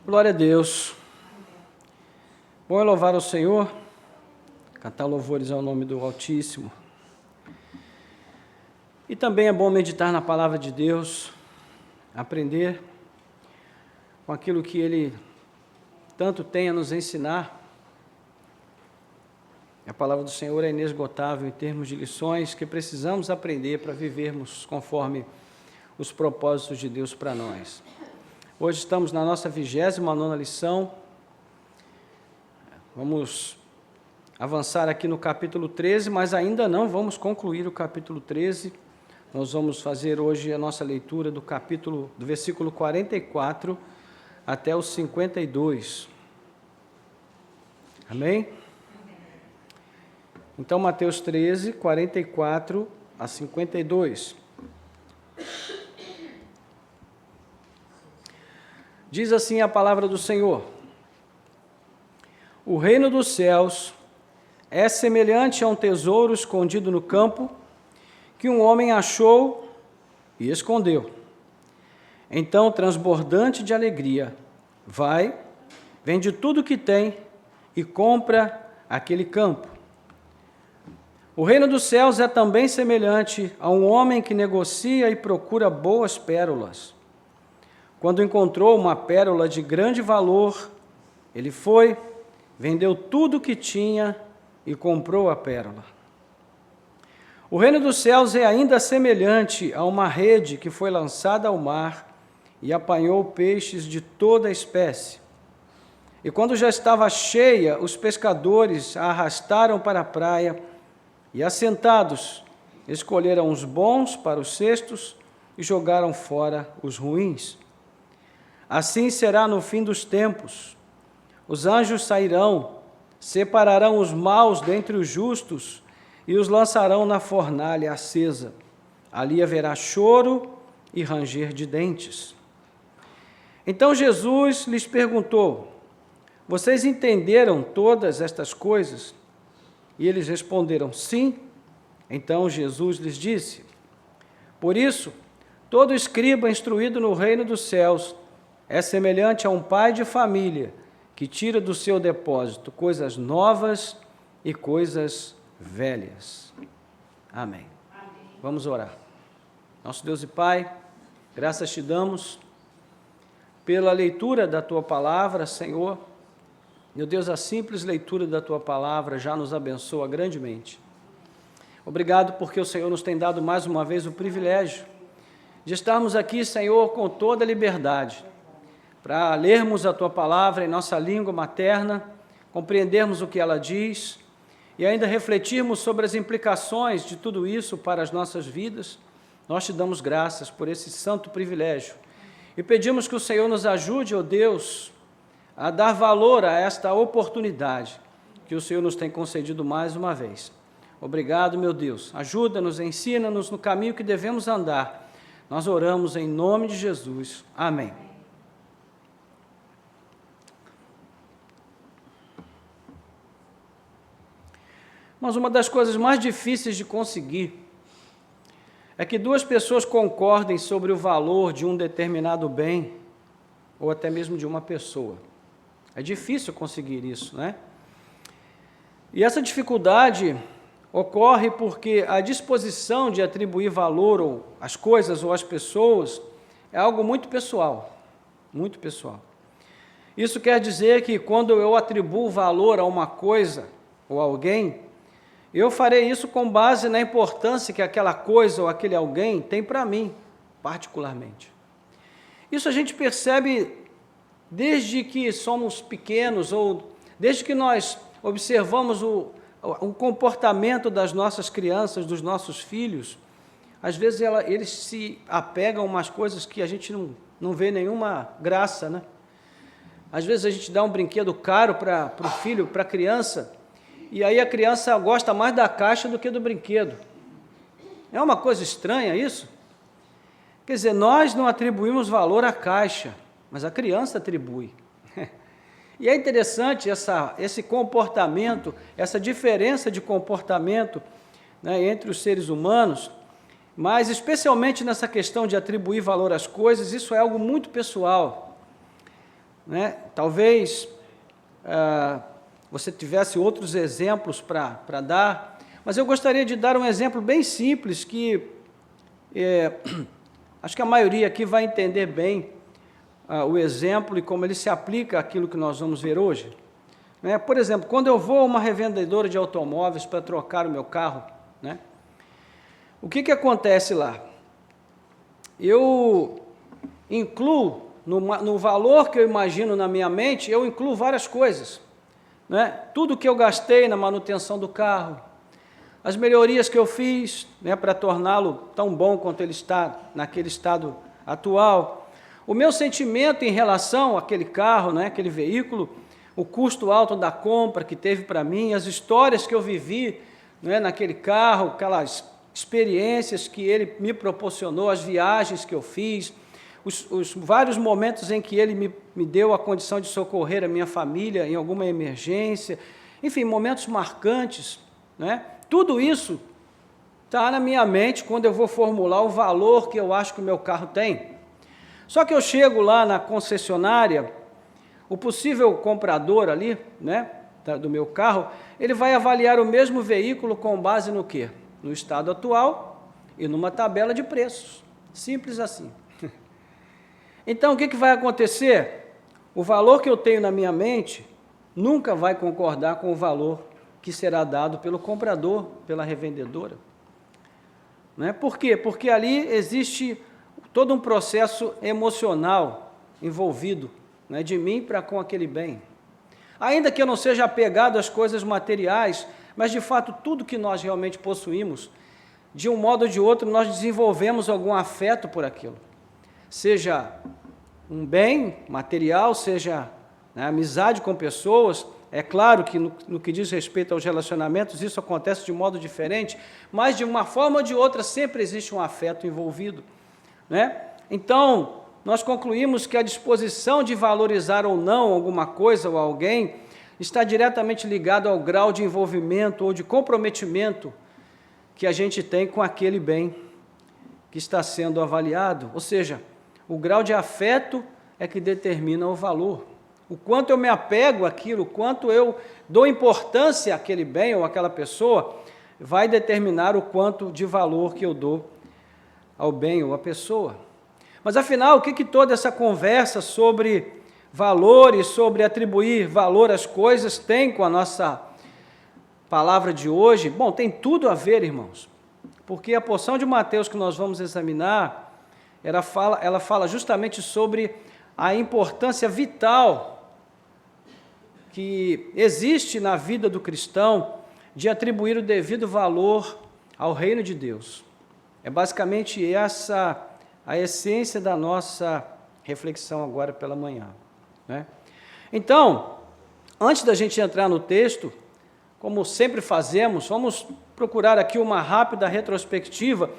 Glória a Deus. Bom é louvar o Senhor, cantar louvores ao nome do Altíssimo. E também é bom meditar na palavra de Deus, aprender com aquilo que Ele tanto tem a nos ensinar. A palavra do Senhor é inesgotável em termos de lições que precisamos aprender para vivermos conforme os propósitos de Deus para nós. Hoje estamos na nossa 29ª lição. Vamos avançar aqui no capítulo 13, mas ainda não vamos concluir o capítulo 13. Nós vamos fazer hoje a nossa leitura do versículo 44 até o 52. Amém? Então, Mateus 13, 44 a 52. Diz assim a palavra do Senhor: O reino dos céus é semelhante a um tesouro escondido no campo, que um homem achou e escondeu. Então, transbordante de alegria, vai, vende tudo o que tem e compra aquele campo. O reino dos céus é também semelhante a um homem que negocia e procura boas pérolas. Quando encontrou uma pérola de grande valor, ele foi, vendeu tudo o que tinha e comprou a pérola. O reino dos céus é ainda semelhante a uma rede que foi lançada ao mar e apanhou peixes de toda espécie. E quando já estava cheia, os pescadores a arrastaram para a praia e, assentados, escolheram os bons para os cestos e jogaram fora os ruins. Assim será no fim dos tempos. Os anjos sairão, separarão os maus dentre os justos e os lançarão na fornalha acesa. Ali haverá choro e ranger de dentes. Então Jesus lhes perguntou: Vocês entenderam todas estas coisas? E eles responderam: Sim. Então Jesus lhes disse: Por isso, todo escriba instruído no reino dos céus é semelhante a um pai de família que tira do seu depósito coisas novas e coisas velhas. Amém. Amém. Vamos orar. Nosso Deus e Pai, graças te damos pela leitura da Tua palavra, Senhor. Meu Deus, a simples leitura da Tua palavra já nos abençoa grandemente. Obrigado porque o Senhor nos tem dado mais uma vez o privilégio de estarmos aqui, Senhor, com toda a liberdade, para lermos a Tua palavra em nossa língua materna, compreendermos o que ela diz e ainda refletirmos sobre as implicações de tudo isso para as nossas vidas. Nós te damos graças por esse santo privilégio e pedimos que o Senhor nos ajude, ó Deus, a dar valor a esta oportunidade que o Senhor nos tem concedido mais uma vez. Obrigado, meu Deus. Ajuda-nos, ensina-nos no caminho que devemos andar. Nós oramos em nome de Jesus. Amém. Mas uma das coisas mais difíceis de conseguir é que duas pessoas concordem sobre o valor de um determinado bem ou até mesmo de uma pessoa. É difícil conseguir isso, né? E essa dificuldade ocorre porque a disposição de atribuir valor às coisas ou às pessoas é algo muito pessoal, muito pessoal. Isso quer dizer que quando eu atribuo valor a uma coisa ou a alguém, eu farei isso com base na importância que aquela coisa ou aquele alguém tem para mim, particularmente. Isso a gente percebe desde que somos pequenos ou desde que nós observamos o comportamento das nossas crianças, dos nossos filhos. Às vezes eles se apegam a umas coisas que a gente não vê nenhuma graça, né? Às vezes a gente dá um brinquedo caro para o filho, para a criança, e aí a criança gosta mais da caixa do que do brinquedo. É uma coisa estranha isso? Quer dizer, nós não atribuímos valor à caixa, mas a criança atribui. E é interessante esse comportamento, essa diferença de comportamento, né, entre os seres humanos, mas especialmente nessa questão de atribuir valor às coisas, isso é algo muito pessoal. né? Talvez você tivesse outros exemplos para dar, mas eu gostaria de dar um exemplo bem simples que acho que a maioria aqui vai entender bem o exemplo e como ele se aplica àquilo que nós vamos ver hoje. Né? Por exemplo, quando eu vou a uma revendedora de automóveis para trocar o meu carro, né? O que acontece lá? Eu incluo, no valor que eu imagino na minha mente, eu incluo várias coisas. Né? Tudo que eu gastei na manutenção do carro, as melhorias que eu fiz, né, para torná-lo tão bom quanto ele está naquele estado atual, o meu sentimento em relação àquele carro, né, aquele veículo, o custo alto da compra que teve para mim, as histórias que eu vivi, né, naquele carro, aquelas experiências que ele me proporcionou, as viagens que eu fiz, os vários momentos em que ele me deu a condição de socorrer a minha família em alguma emergência, enfim, momentos marcantes, né? Tudo isso está na minha mente quando eu vou formular o valor que eu acho que o meu carro tem. Só que eu chego lá na concessionária, o possível comprador ali, né, do meu carro, ele vai avaliar o mesmo veículo com base no quê? No estado atual e numa tabela de preços. Simples assim. Então, o que vai acontecer? O valor que eu tenho na minha mente nunca vai concordar com o valor que será dado pelo comprador, pela revendedora. Né? Por quê? Porque ali existe todo um processo emocional envolvido, né, de mim para com aquele bem. Ainda que eu não seja apegado às coisas materiais, mas de fato tudo que nós realmente possuímos, de um modo ou de outro, nós desenvolvemos algum afeto por aquilo. Seja um bem material, seja, né, amizade com pessoas. É claro que no que diz respeito aos relacionamentos, isso acontece de modo diferente, mas de uma forma ou de outra sempre existe um afeto envolvido. Né? Então, nós concluímos que a disposição de valorizar ou não alguma coisa ou alguém está diretamente ligado ao grau de envolvimento ou de comprometimento que a gente tem com aquele bem que está sendo avaliado. Ou seja, o grau de afeto é que determina o valor. O quanto eu me apego àquilo, o quanto eu dou importância àquele bem ou àquela pessoa, vai determinar o quanto de valor que eu dou ao bem ou à pessoa. Mas afinal, o que toda essa conversa sobre valores, sobre atribuir valor às coisas tem com a nossa palavra de hoje? Bom, tem tudo a ver, irmãos, porque a porção de Mateus que nós vamos examinar, ela fala justamente sobre a importância vital que existe na vida do cristão de atribuir o devido valor ao reino de Deus. É basicamente essa a essência da nossa reflexão agora pela manhã. Né? Então, antes da gente entrar no texto, como sempre fazemos, vamos procurar aqui uma rápida retrospectiva.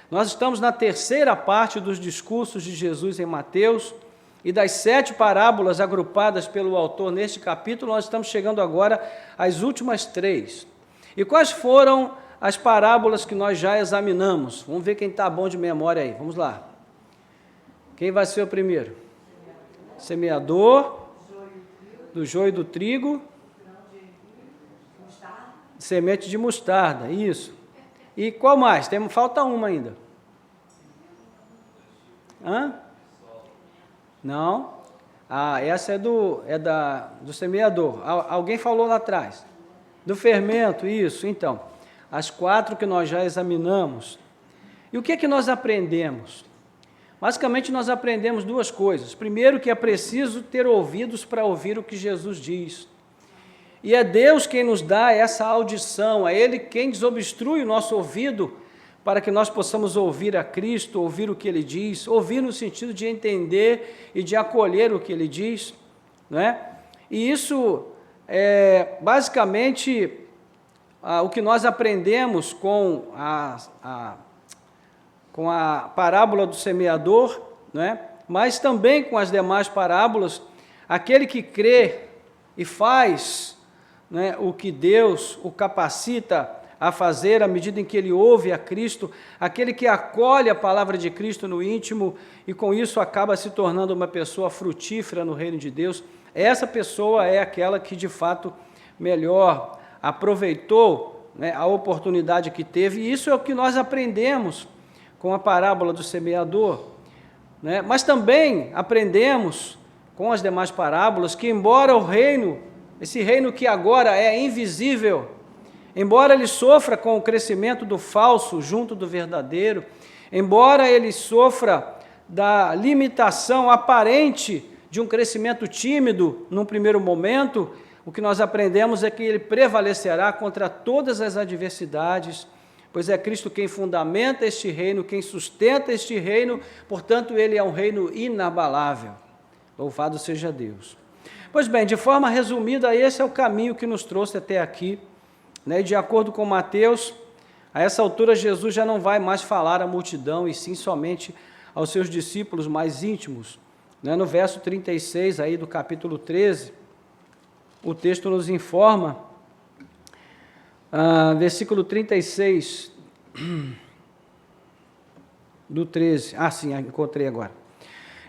Nós estamos na terceira parte dos discursos de Jesus em Mateus, e das 7 parábolas agrupadas pelo autor neste capítulo, nós estamos chegando agora às últimas 3. E quais foram as parábolas que nós já examinamos? Vamos ver quem está bom de memória aí, vamos lá. Quem vai ser o primeiro? Semeador, do joio do trigo, semente de mostarda, isso. E qual mais? Falta uma ainda. Hã? Não. Essa é do semeador. Alguém falou lá atrás. Do fermento, isso. Então, as 4 que nós já examinamos. E o que é que nós aprendemos? Basicamente, nós aprendemos 2 coisas. Primeiro, que é preciso ter ouvidos para ouvir o que Jesus diz. E é Deus quem nos dá essa audição, é Ele quem desobstrui o nosso ouvido para que nós possamos ouvir a Cristo, ouvir o que Ele diz, ouvir no sentido de entender e de acolher o que Ele diz, né? E isso é basicamente o que nós aprendemos com a parábola do semeador, né? Mas também com as demais parábolas. Aquele que crê e faz, né, o que Deus o capacita a fazer à medida em que ele ouve a Cristo, aquele que acolhe a palavra de Cristo no íntimo e com isso acaba se tornando uma pessoa frutífera no reino de Deus, essa pessoa é aquela que de fato melhor aproveitou, né, a oportunidade que teve, e isso é o que nós aprendemos com a parábola do semeador, né? Mas também aprendemos com as demais parábolas que embora o reino, esse reino que agora é invisível, embora ele sofra com o crescimento do falso junto do verdadeiro, embora ele sofra da limitação aparente de um crescimento tímido num primeiro momento, o que nós aprendemos é que ele prevalecerá contra todas as adversidades, pois é Cristo quem fundamenta este reino, quem sustenta este reino, portanto ele é um reino inabalável. Louvado seja Deus. Pois bem, de forma resumida, esse é o caminho que nos trouxe até aqui, né? De acordo com Mateus, a essa altura Jesus já não vai mais falar à multidão, e sim somente aos seus discípulos mais íntimos, né? No verso 36 aí do capítulo 13, o texto nos informa, versículo 36 do 13, sim, encontrei agora.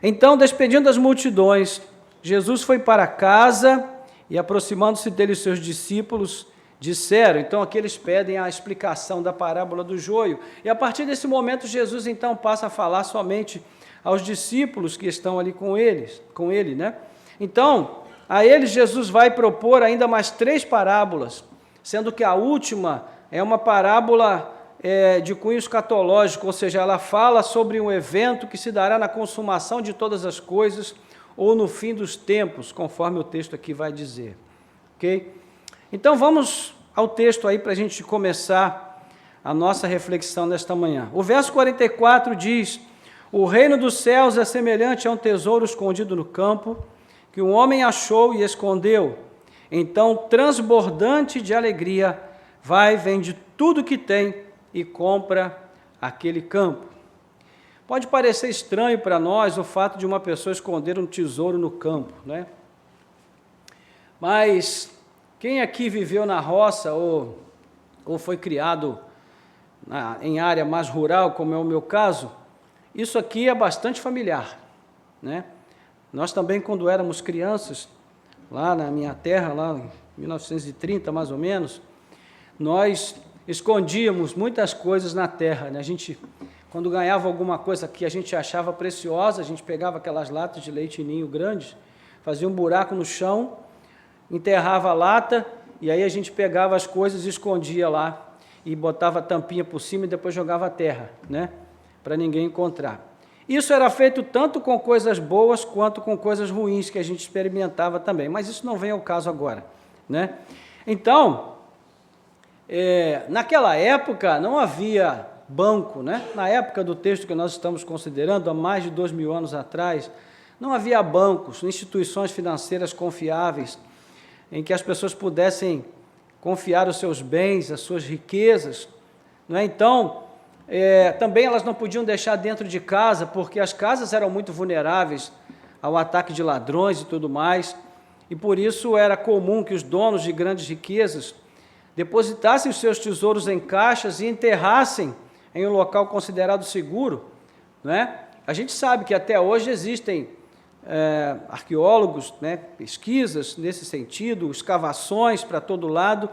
Então, despedindo as multidões, Jesus foi para casa e, aproximando-se dele os seus discípulos, disseram, então aqui eles pedem a explicação da parábola do joio, e a partir desse momento Jesus então passa a falar somente aos discípulos que estão ali com ele, né? Então, a eles Jesus vai propor ainda mais 3 parábolas, sendo que a última é uma parábola de cunho escatológico, ou seja, ela fala sobre um evento que se dará na consumação de todas as coisas ou no fim dos tempos, conforme o texto aqui vai dizer. Ok? Então vamos ao texto aí para a gente começar a nossa reflexão nesta manhã. O verso 44 diz: o reino dos céus é semelhante a um tesouro escondido no campo, que um homem achou e escondeu. Então, transbordante de alegria, vai, vende tudo que tem e compra aquele campo. Pode parecer estranho para nós o fato de uma pessoa esconder um tesouro no campo, né? Mas quem aqui viveu na roça ou foi criado em área mais rural, como é o meu caso, isso aqui é bastante familiar, né? Nós também, quando éramos crianças, lá na minha terra, lá em 1930 mais ou menos, nós escondíamos muitas coisas na terra, né? A gente, quando ganhava alguma coisa que a gente achava preciosa, a gente pegava aquelas latas de leite ninho grandes, fazia um buraco no chão, enterrava a lata, e aí a gente pegava as coisas e escondia lá, e botava a tampinha por cima e depois jogava a terra, né? Para ninguém encontrar. Isso era feito tanto com coisas boas quanto com coisas ruins que a gente experimentava também, mas isso não vem ao caso agora, né? Então, naquela época não havia banco, né? Na época do texto que nós estamos considerando, há mais de 2000 anos atrás, não havia bancos, instituições financeiras confiáveis, em que as pessoas pudessem confiar os seus bens, as suas riquezas, não é? Então, também elas não podiam deixar dentro de casa, porque as casas eram muito vulneráveis ao ataque de ladrões e tudo mais, e por isso era comum que os donos de grandes riquezas depositassem os seus tesouros em caixas e enterrassem em um local considerado seguro, não é? A gente sabe que até hoje existem arqueólogos, né, pesquisas nesse sentido, escavações para todo lado,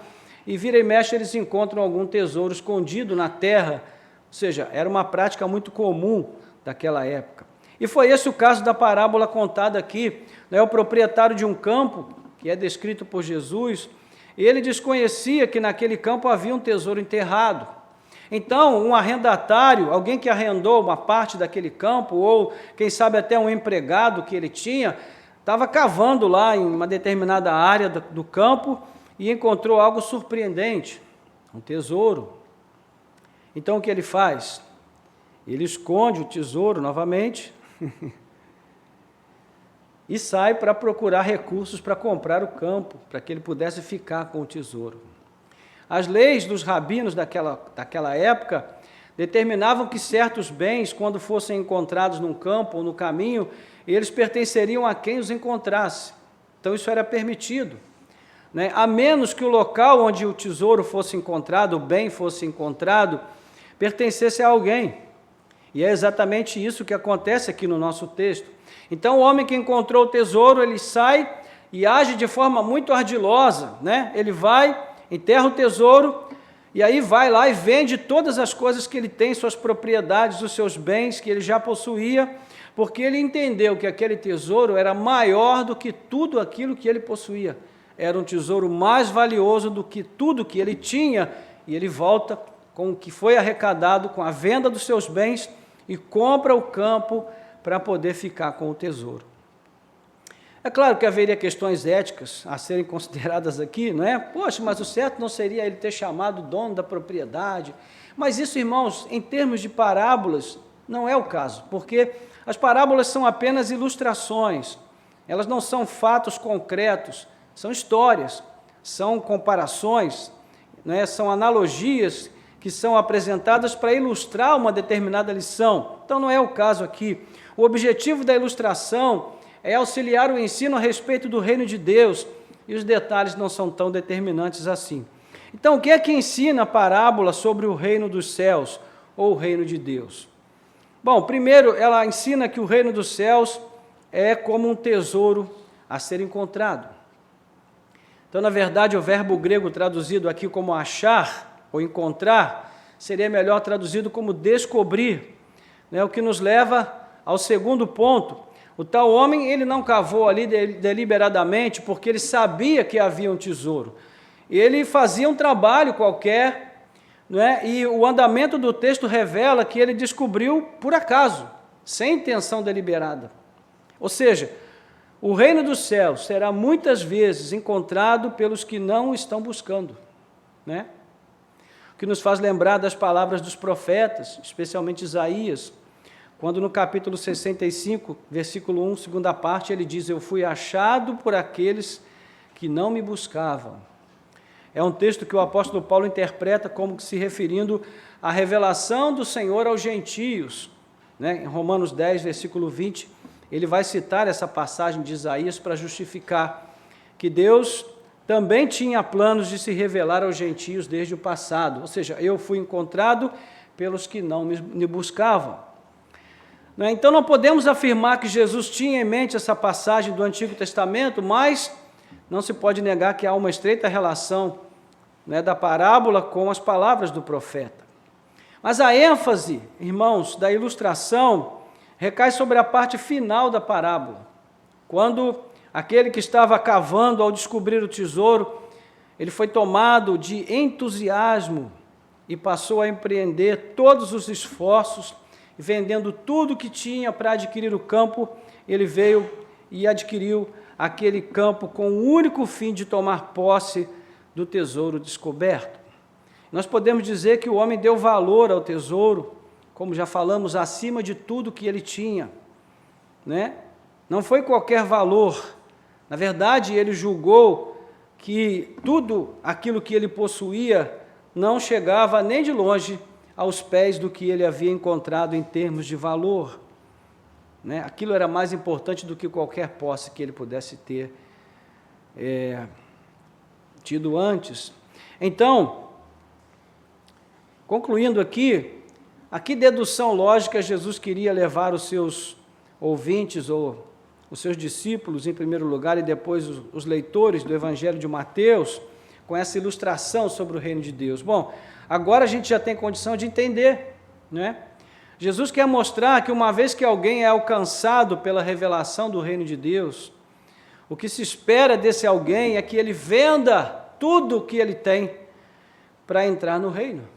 e vira e mexe eles encontram algum tesouro escondido na terra, ou seja, era uma prática muito comum daquela época. E foi esse o caso da parábola contada aqui, né? O proprietário de um campo, que é descrito por Jesus, ele desconhecia que naquele campo havia um tesouro enterrado. Então, um arrendatário, alguém que arrendou uma parte daquele campo, ou quem sabe até um empregado que ele tinha, estava cavando lá em uma determinada área do campo e encontrou algo surpreendente, um tesouro. Então, o que ele faz? Ele esconde o tesouro novamente e sai para procurar recursos para comprar o campo, para que ele pudesse ficar com o tesouro. As leis dos rabinos daquela época determinavam que certos bens, quando fossem encontrados num campo ou no caminho, eles pertenceriam a quem os encontrasse. Então, isso era permitido. né, a menos que o local onde o tesouro fosse encontrado, o bem fosse encontrado, pertencesse a alguém. E é exatamente isso que acontece aqui no nosso texto. Então, o homem que encontrou o tesouro, ele sai e age de forma muito ardilosa, né? Ele vai, enterra o tesouro, e aí vai lá e vende todas as coisas que ele tem, suas propriedades, os seus bens que ele já possuía, porque ele entendeu que aquele tesouro era maior do que tudo aquilo que ele possuía. Era um tesouro mais valioso do que tudo que ele tinha, e ele volta com o que foi arrecadado com a venda dos seus bens e compra o campo para poder ficar com o tesouro. É claro que haveria questões éticas a serem consideradas aqui, não é? Poxa, mas o certo não seria ele ter chamado o dono da propriedade. Mas isso, irmãos, em termos de parábolas, não é o caso, porque as parábolas são apenas ilustrações, elas não são fatos concretos, são histórias, são comparações, né? São analogias que são apresentadas para ilustrar uma determinada lição. Então não é o caso aqui. O objetivo da ilustração é auxiliar o ensino a respeito do reino de Deus, e os detalhes não são tão determinantes assim. Então, o que é que ensina a parábola sobre o reino dos céus, ou o reino de Deus? Bom, primeiro, ela ensina que o reino dos céus é como um tesouro a ser encontrado. Então, na verdade, o verbo grego traduzido aqui como achar, ou encontrar, seria melhor traduzido como descobrir, né? O que nos leva ao segundo ponto. O tal homem, ele não cavou ali deliberadamente, porque ele sabia que havia um tesouro. Ele fazia um trabalho qualquer, né? E o andamento do texto revela que ele descobriu por acaso, sem intenção deliberada. Ou seja, o reino dos céus será muitas vezes encontrado pelos que não o estão buscando, né? O que nos faz lembrar das palavras dos profetas, especialmente Isaías, quando no capítulo 65, versículo 1, segunda parte, ele diz: eu fui achado por aqueles que não me buscavam. É um texto que o apóstolo Paulo interpreta como se referindo à revelação do Senhor aos gentios, né? Em Romanos 10, versículo 20, ele vai citar essa passagem de Isaías para justificar que Deus também tinha planos de se revelar aos gentios desde o passado, ou seja, eu fui encontrado pelos que não me buscavam. Então, não podemos afirmar que Jesus tinha em mente essa passagem do Antigo Testamento, mas não se pode negar que há uma estreita relação, né, da parábola com as palavras do profeta. Mas a ênfase, irmãos, da ilustração recai sobre a parte final da parábola, quando aquele que estava cavando ao descobrir o tesouro, ele foi tomado de entusiasmo e passou a empreender todos os esforços. Vendendo tudo que tinha para adquirir o campo, ele veio e adquiriu aquele campo com o único fim de tomar posse do tesouro descoberto. Nós podemos dizer que o homem deu valor ao tesouro, como já falamos, acima de tudo que ele tinha, né? Não foi qualquer valor. Na verdade, ele julgou que tudo aquilo que ele possuía não chegava nem de longe aos pés do que ele havia encontrado em termos de valor, né? Aquilo era mais importante do que qualquer posse que ele pudesse ter tido antes. Então, concluindo aqui, a que dedução lógica Jesus queria levar os seus ouvintes, ou os seus discípulos em primeiro lugar, e depois os leitores do Evangelho de Mateus, com essa ilustração sobre o reino de Deus? Bom, agora a gente já tem condição de entender, né? Jesus quer mostrar que uma vez que alguém é alcançado pela revelação do reino de Deus, o que se espera desse alguém é que ele venda tudo o que ele tem para entrar no reino.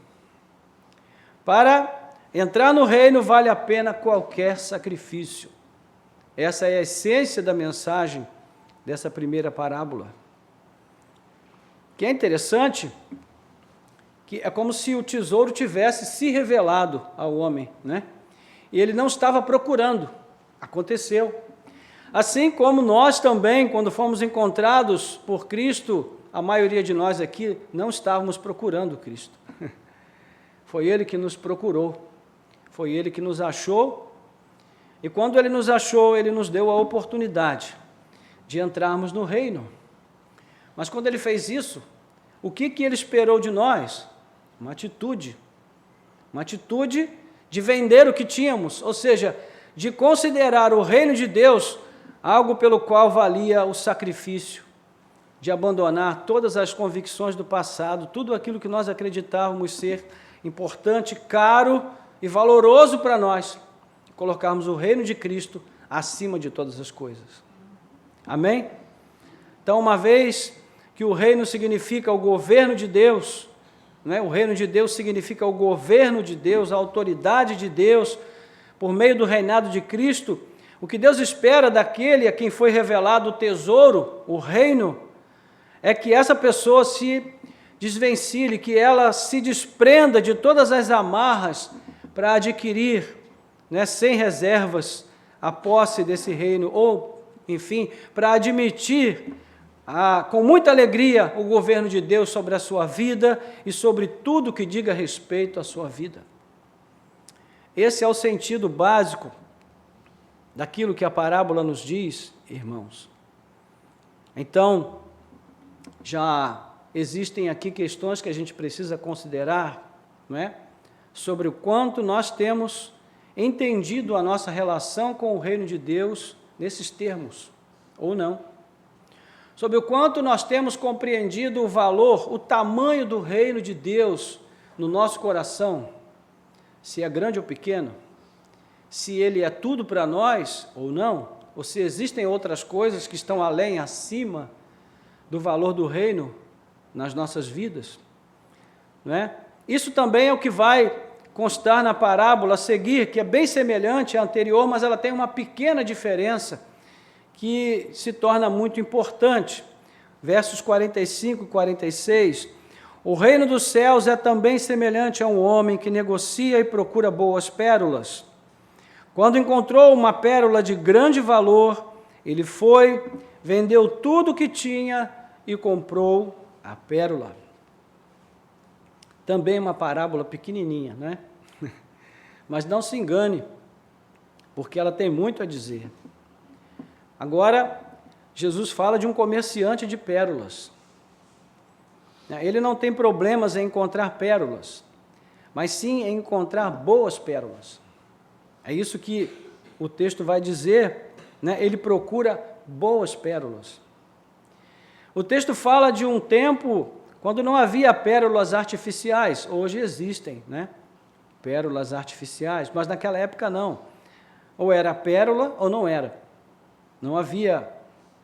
Para entrar no reino vale a pena qualquer sacrifício. Essa é a essência da mensagem dessa primeira parábola. Que é interessante, que é como se o tesouro tivesse se revelado ao homem, né? E ele não estava procurando, aconteceu. Assim como nós também, quando fomos encontrados por Cristo, a maioria de nós aqui não estávamos procurando Cristo. Foi Ele que nos procurou, foi Ele que nos achou, e quando Ele nos achou, Ele nos deu a oportunidade de entrarmos no reino. Mas quando ele fez isso, o que ele esperou de nós? Uma atitude de vender o que tínhamos, ou seja, de considerar o reino de Deus algo pelo qual valia o sacrifício, de abandonar todas as convicções do passado, tudo aquilo que nós acreditávamos ser importante, caro e valoroso para nós, colocarmos o reino de Cristo acima de todas as coisas. Amém? Então, uma vez que o reino significa o governo de Deus, né? O reino de Deus significa o governo de Deus, a autoridade de Deus, por meio do reinado de Cristo, o que Deus espera daquele a quem foi revelado o tesouro, o reino, é que essa pessoa se desvencilhe, que ela se desprenda de todas as amarras para adquirir, né, sem reservas, a posse desse reino, ou, enfim, para admitir com muita alegria o governo de Deus sobre a sua vida e sobre tudo que diga respeito à sua vida. Esse é o sentido básico daquilo que a parábola nos diz, irmãos. Então, já existem aqui questões que a gente precisa considerar, não é? Sobre o quanto nós temos entendido a nossa relação com o reino de Deus nesses termos, ou não. Sobre o quanto nós temos compreendido o valor, o tamanho do reino de Deus no nosso coração, se é grande ou pequeno, se ele é tudo para nós ou não, ou se existem outras coisas que estão além, acima do valor do reino nas nossas vidas, não é? Isso também é o que vai constar na parábola a seguir, que é bem semelhante à anterior, mas ela tem uma pequena diferença que se torna muito importante. Versos 45 e 46, o reino dos céus é também semelhante a um homem que negocia e procura boas pérolas. Quando encontrou uma pérola de grande valor, ele foi, vendeu tudo o que tinha e comprou a pérola. Também uma parábola pequenininha, né? Mas não se engane, porque ela tem muito a dizer. Agora, Jesus fala de um comerciante de pérolas. Ele não tem problemas em encontrar pérolas, mas sim em encontrar boas pérolas. É isso que o texto vai dizer, né? Ele procura boas pérolas. O texto fala de um tempo quando não havia pérolas artificiais. Hoje existem, né? Pérolas artificiais, mas naquela época não. Ou era pérola ou não era. Não havia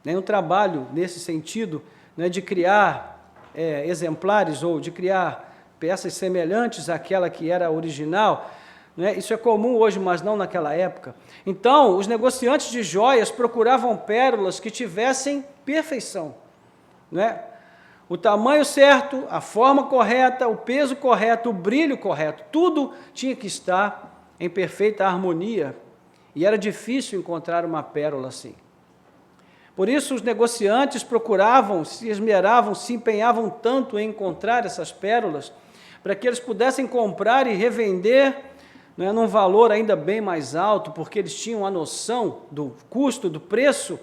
nenhum trabalho nesse sentido, né, de criar exemplares ou de criar peças semelhantes àquela que era original. Né? Isso é comum hoje, mas não naquela época. Então, os negociantes de joias procuravam pérolas que tivessem perfeição, né? O tamanho certo, a forma correta, o peso correto, o brilho correto, tudo tinha que estar em perfeita harmonia, e era difícil encontrar uma pérola assim. Por isso os negociantes procuravam, se esmeravam, se empenhavam tanto em encontrar essas pérolas, para que eles pudessem comprar e revender, né, num valor ainda bem mais alto, porque eles tinham a noção do custo, do preço,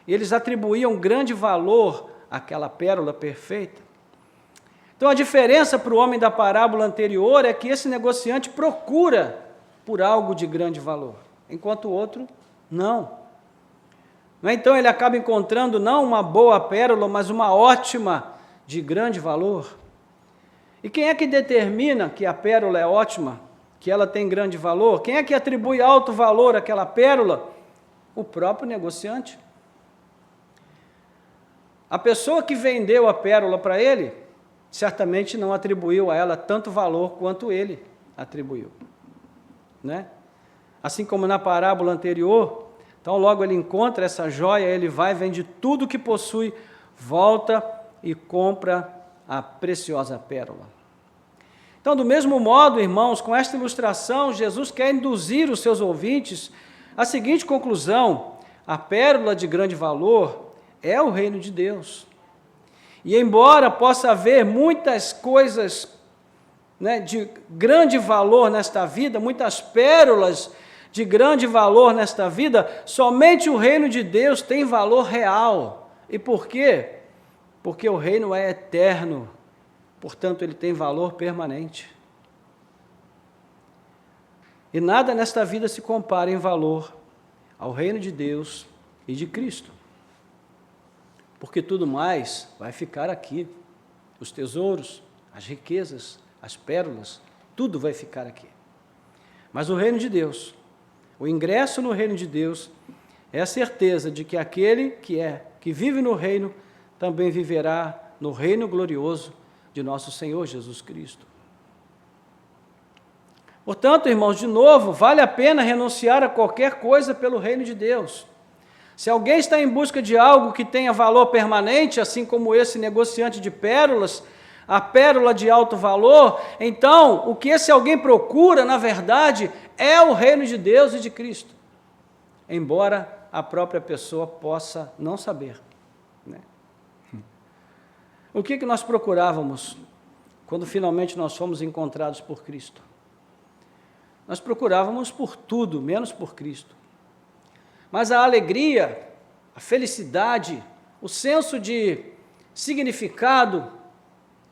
e eles atribuíam grande valor àquela pérola perfeita. Então a diferença para o homem da parábola anterior é que esse negociante procura por algo de grande valor, enquanto o outro não. Então ele acaba encontrando não uma boa pérola, mas uma ótima de grande valor. E quem é que determina que a pérola é ótima, que ela tem grande valor? Quem é que atribui alto valor àquela pérola? O próprio negociante. A pessoa que vendeu a pérola para ele, certamente não atribuiu a ela tanto valor quanto ele atribuiu, né? Assim como na parábola anterior. Então, logo ele encontra essa joia, ele vai, vende tudo que possui, volta e compra a preciosa pérola. Então, do mesmo modo, irmãos, com esta ilustração, Jesus quer induzir os seus ouvintes à seguinte conclusão: a pérola de grande valor é o reino de Deus. E embora possa haver muitas coisas, né, de grande valor nesta vida, muitas pérolas de grande valor nesta vida, somente o reino de Deus tem valor real. E por quê? porque o reino é eterno, portanto, ele tem valor permanente. E nada nesta vida se compara em valor ao reino de Deus e de Cristo, porque tudo mais vai ficar aqui, os tesouros, as riquezas, as pérolas, tudo vai ficar aqui. Mas o reino de Deus, o ingresso no reino de Deus, é a certeza de que aquele que vive no reino, também viverá no reino glorioso de nosso Senhor Jesus Cristo. Portanto, irmãos, de novo, vale a pena renunciar a qualquer coisa pelo reino de Deus. Se alguém está em busca de algo que tenha valor permanente, assim como esse negociante de pérolas, a pérola de alto valor, então o que esse alguém procura, na verdade, é o reino de Deus e de Cristo, embora a própria pessoa possa não saber, né? O que nós procurávamos quando finalmente nós fomos encontrados por Cristo? Nós procurávamos por tudo, menos por Cristo. Mas a alegria, a felicidade, o senso de significado,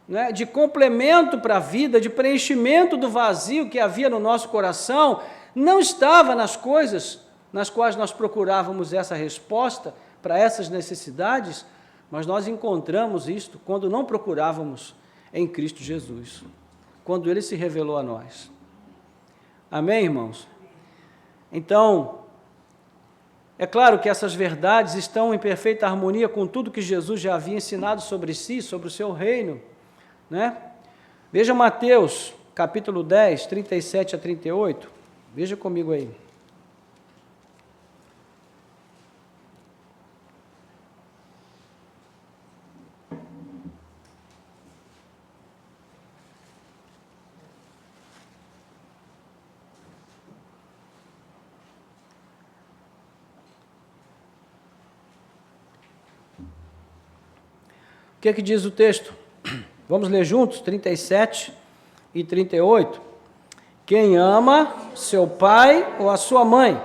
né, de complemento para a vida, de preenchimento do vazio que havia no nosso coração, não estava nas coisas nas quais nós procurávamos essa resposta para essas necessidades, mas nós encontramos isto quando não procurávamos em Cristo Jesus, quando Ele se revelou a nós. Amém, irmãos? Então, é claro que essas verdades estão em perfeita harmonia com tudo que Jesus já havia ensinado sobre si, sobre o seu reino, né? Veja Mateus, capítulo 10, 37 a 38. Veja comigo aí. O que é que diz o texto? Vamos ler juntos, 37 e 38. Quem ama seu pai ou a sua mãe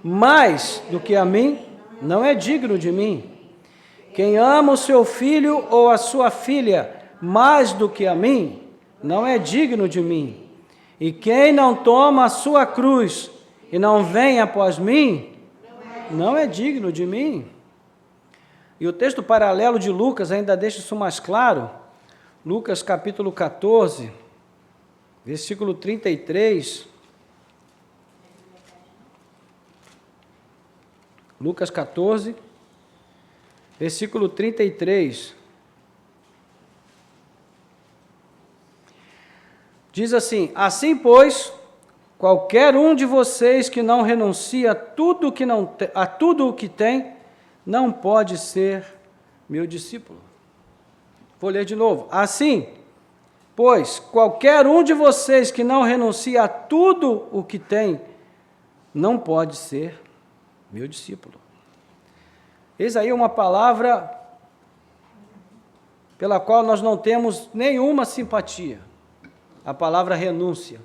mais do que a mim, não é digno de mim. Quem ama o seu filho ou a sua filha mais do que a mim, não é digno de mim. E quem não toma a sua cruz e não vem após mim, não é digno de mim. E o texto paralelo de Lucas ainda deixa isso mais claro. Lucas capítulo 14, versículo 33. Lucas 14, versículo 33. Diz assim: assim, pois, qualquer um de vocês que não renuncia a tudo o que tem, não pode ser meu discípulo. Vou ler de novo. Assim, pois, qualquer um de vocês que não renuncia a tudo o que tem, não pode ser meu discípulo. Eis aí uma palavra pela qual nós não temos nenhuma simpatia. A palavra renúncia.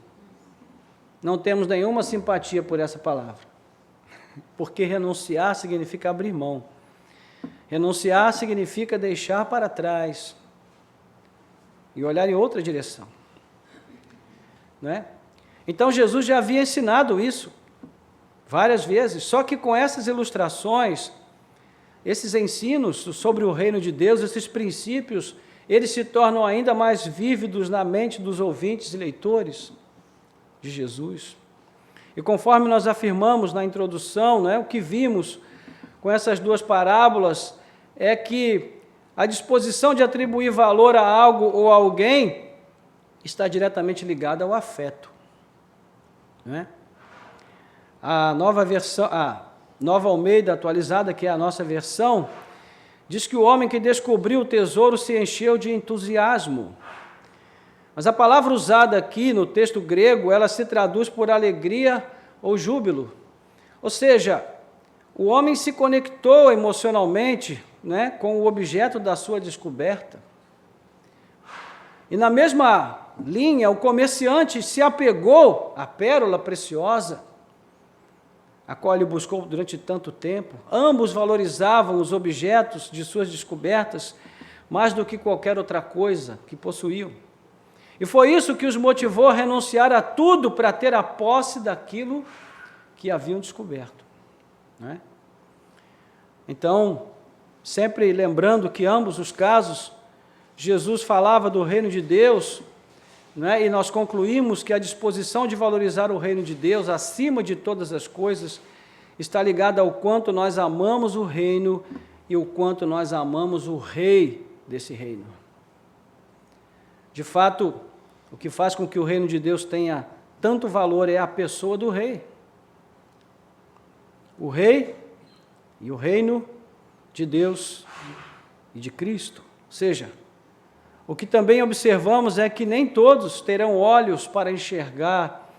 Não temos nenhuma simpatia por essa palavra. Porque renunciar significa abrir mão. Renunciar significa deixar para trás e olhar em outra direção, não é? Então Jesus já havia ensinado isso várias vezes, só que com essas ilustrações, esses ensinos sobre o reino de Deus, esses princípios, eles se tornam ainda mais vívidos na mente dos ouvintes e leitores de Jesus. E conforme nós afirmamos na introdução, né, o que vimos com essas duas parábolas é que a disposição de atribuir valor a algo ou a alguém está diretamente ligada ao afeto, né? A Nova Almeida atualizada, que é a nossa versão, diz que o homem que descobriu o tesouro se encheu de entusiasmo. Mas a palavra usada aqui no texto grego, ela se traduz por alegria ou júbilo. Ou seja, o homem se conectou emocionalmente, né, com o objeto da sua descoberta. E na mesma linha, o comerciante se apegou à pérola preciosa, a qual ele buscou durante tanto tempo. Ambos valorizavam os objetos de suas descobertas, mais do que qualquer outra coisa que possuíam. E foi isso que os motivou a renunciar a tudo para ter a posse daquilo que haviam descoberto, não é? Então, sempre lembrando que ambos os casos, Jesus falava do reino de Deus, não é? E nós concluímos que a disposição de valorizar o reino de Deus acima de todas as coisas está ligada ao quanto nós amamos o reino e o quanto nós amamos o rei desse reino. De fato, o que faz com que o reino de Deus tenha tanto valor é a pessoa do rei. O rei e o reino de Deus e de Cristo. Ou seja, o que também observamos é que nem todos terão olhos para enxergar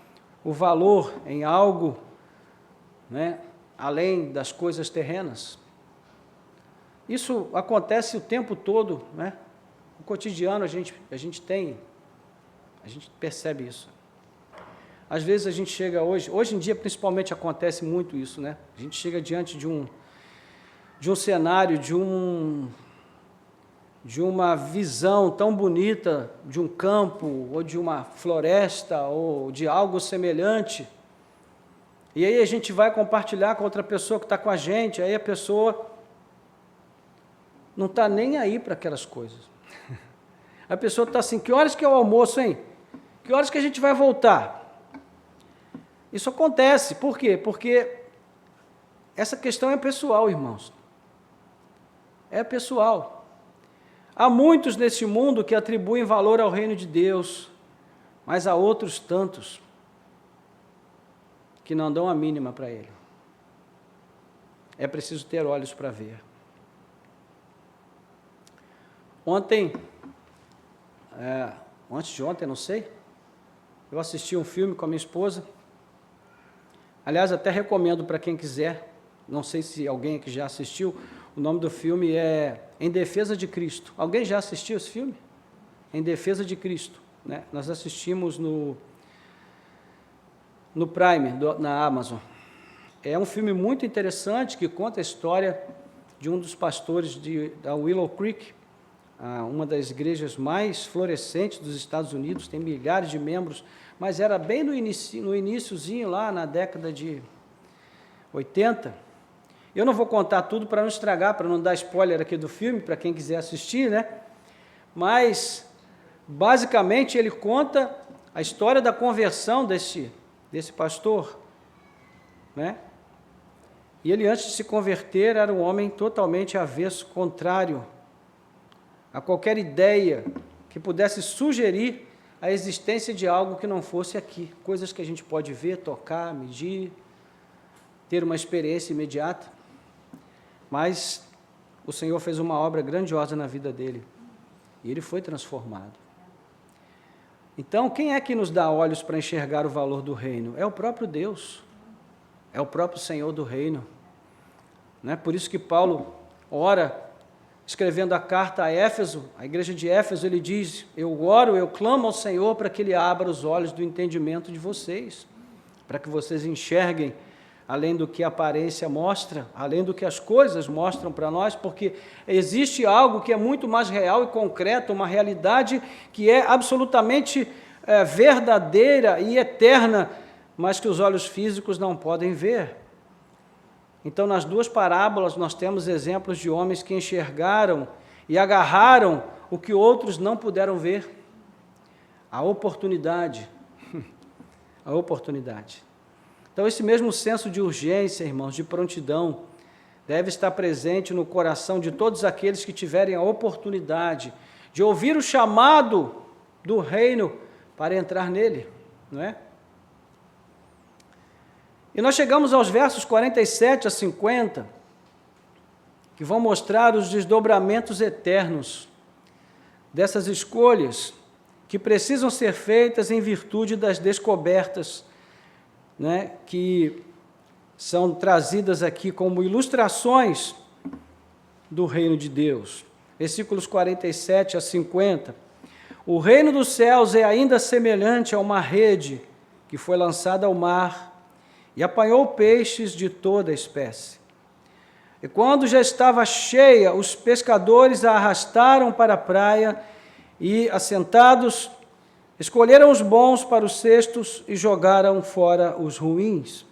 o valor em algo, né, além das coisas terrenas. Isso acontece o tempo todo, né? No cotidiano a gente percebe isso. Às vezes a gente chega hoje em dia principalmente acontece muito isso, né? A gente chega diante de um cenário, de uma visão tão bonita de um campo, ou de uma floresta, ou de algo semelhante, e aí a gente vai compartilhar com outra pessoa que está com a gente, aí a pessoa não está nem aí para aquelas coisas. A pessoa está assim, que horas que é o almoço, hein? Que horas que a gente vai voltar? Isso acontece, por quê? Porque essa questão é pessoal, irmãos. É pessoal. Há muitos nesse mundo que atribuem valor ao reino de Deus, mas há outros tantos que não dão a mínima para ele. É preciso ter olhos para ver. Antes de ontem, não sei, eu assisti um filme com a minha esposa. Aliás, até recomendo para quem quiser, não sei se alguém aqui já assistiu, o nome do filme é Em Defesa de Cristo. Alguém já assistiu esse filme? Em Defesa de Cristo, né? Nós assistimos no Prime, na Amazon. É um filme muito interessante que conta a história de um dos pastores da Willow Creek, uma das igrejas mais florescentes dos Estados Unidos, tem milhares de membros, mas era bem no iniciozinho, lá na década de 80. Eu não vou contar tudo para não estragar, para não dar spoiler aqui do filme, para quem quiser assistir, né? Mas, basicamente, ele conta a história da conversão desse pastor, né? E ele, antes de se converter, era um homem totalmente avesso, contrário a qualquer ideia que pudesse sugerir a existência de algo que não fosse aqui, coisas que a gente pode ver, tocar, medir, ter uma experiência imediata, mas o Senhor fez uma obra grandiosa na vida dele, e ele foi transformado. Então, quem é que nos dá olhos para enxergar o valor do reino? É o próprio Deus, é o próprio Senhor do reino. Não é por isso que Paulo ora, escrevendo a carta a Éfeso, a igreja de Éfeso, ele diz, eu oro, eu clamo ao Senhor para que Ele abra os olhos do entendimento de vocês, para que vocês enxerguem além do que a aparência mostra, além do que as coisas mostram para nós, porque existe algo que é muito mais real e concreto, uma realidade que é absolutamente verdadeira e eterna, mas que os olhos físicos não podem ver. Então, nas duas parábolas, nós temos exemplos de homens que enxergaram e agarraram o que outros não puderam ver. A oportunidade. A oportunidade. Então, esse mesmo senso de urgência, irmãos, de prontidão, deve estar presente no coração de todos aqueles que tiverem a oportunidade de ouvir o chamado do reino para entrar nele, não é? E nós chegamos aos versos 47 a 50, que vão mostrar os desdobramentos eternos dessas escolhas que precisam ser feitas em virtude das descobertas, né, que são trazidas aqui como ilustrações do reino de Deus. Versículos 47 a 50. O reino dos céus é ainda semelhante a uma rede que foi lançada ao mar e apanhou peixes de toda espécie. E quando já estava cheia, os pescadores a arrastaram para a praia e, assentados, escolheram os bons para os cestos e jogaram fora os ruins.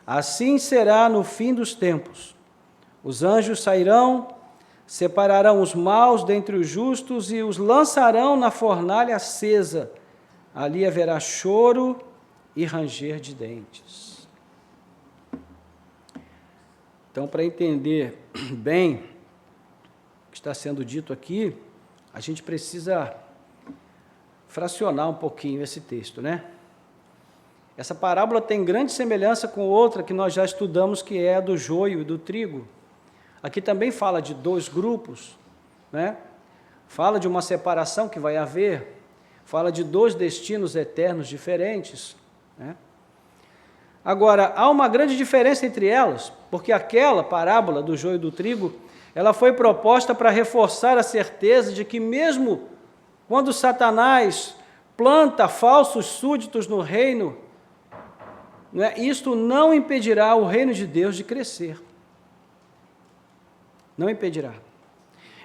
Assim será no fim dos tempos. Os anjos sairão, separarão os maus dentre os justos e os lançarão na fornalha acesa. Ali haverá choro e ranger de dentes. Então, para entender bem o que está sendo dito aqui, a gente precisa fracionar um pouquinho esse texto, né? Essa parábola tem grande semelhança com outra que nós já estudamos, que é a do joio e do trigo. Aqui também fala de dois grupos, né? Fala de uma separação que vai haver, fala de dois destinos eternos diferentes, né? Agora, há uma grande diferença entre elas, porque aquela parábola do joio e do trigo, ela foi proposta para reforçar a certeza de que mesmo quando Satanás planta falsos súditos no reino, né, isto não impedirá o reino de Deus de crescer. Não impedirá.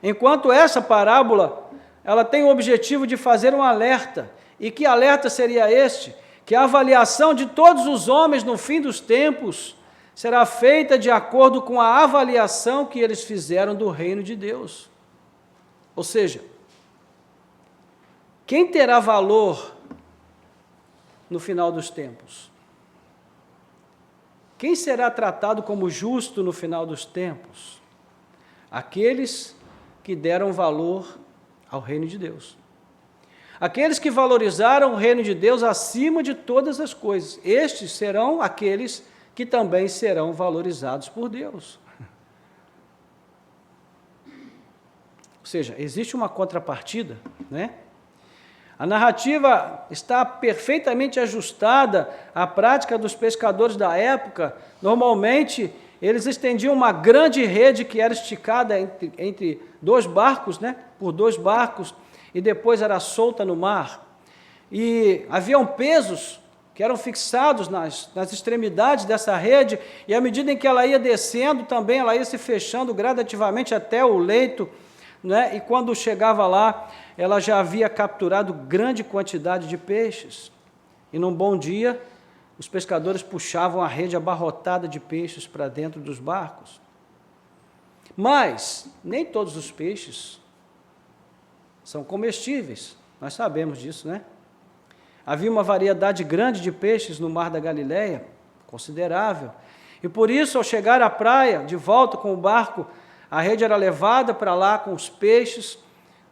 Enquanto essa parábola, ela tem o objetivo de fazer um alerta. E que alerta seria este? Que a avaliação de todos os homens no fim dos tempos será feita de acordo com a avaliação que eles fizeram do reino de Deus. Ou seja, quem terá valor no final dos tempos? Quem será tratado como justo no final dos tempos? Aqueles que deram valor ao reino de Deus. Aqueles que valorizaram o reino de Deus acima de todas as coisas. Estes serão aqueles que também serão valorizados por Deus. Ou seja, existe uma contrapartida, né? A narrativa está perfeitamente ajustada à prática dos pescadores da época. Normalmente, eles estendiam uma grande rede que era esticada entre dois barcos, né? Por dois barcos, e depois era solta no mar. E haviam pesos que eram fixados nas extremidades dessa rede, e à medida em que ela ia descendo, também ela ia se fechando gradativamente até o leito, né? E quando chegava lá, ela já havia capturado grande quantidade de peixes. E num bom dia, os pescadores puxavam a rede abarrotada de peixes para dentro dos barcos. Mas nem todos os peixes são comestíveis, nós sabemos disso, né? Havia uma variedade grande de peixes no mar da Galileia, considerável, e por isso, ao chegar à praia, de volta com o barco, a rede era levada para lá com os peixes,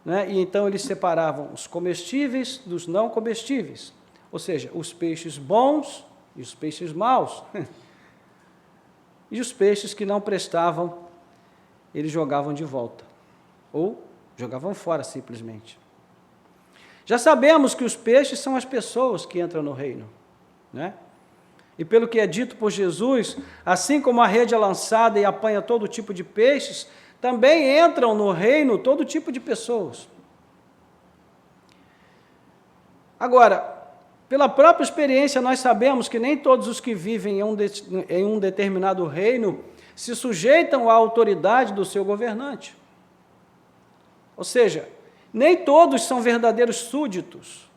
né? E então eles separavam os comestíveis dos não comestíveis, ou seja, os peixes bons e os peixes maus. E os peixes que não prestavam, eles jogavam de volta, ou jogavam fora simplesmente. Já sabemos que os peixes são as pessoas que entram no reino, né? E pelo que é dito por Jesus, assim como a rede é lançada e apanha todo tipo de peixes, também entram no reino todo tipo de pessoas. Agora, pela própria experiência, nós sabemos que nem todos os que vivem em um determinado reino se sujeitam à autoridade do seu governante. Ou seja, nem todos são verdadeiros súditos,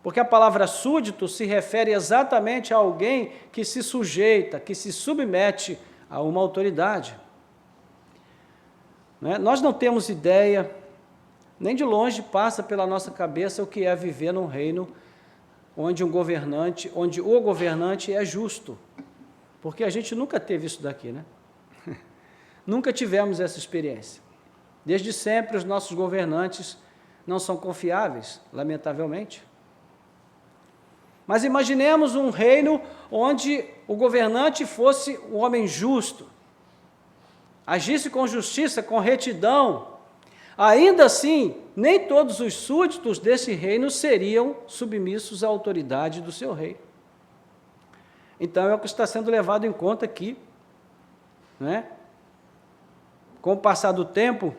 porque a palavra súdito se refere exatamente a alguém que se sujeita, que se submete a uma autoridade. Né? Nós não temos ideia, nem de longe passa pela nossa cabeça o que é viver num reino onde o governante é justo, porque a gente nunca teve isso daqui, né? Nunca tivemos essa experiência. Desde sempre os nossos governantes não são confiáveis, lamentavelmente. Mas imaginemos um reino onde o governante fosse um homem justo, agisse com justiça, com retidão. Ainda assim, nem todos os súditos desse reino seriam submissos à autoridade do seu rei. Então é o que está sendo levado em conta aqui, né? Com o passar do tempo,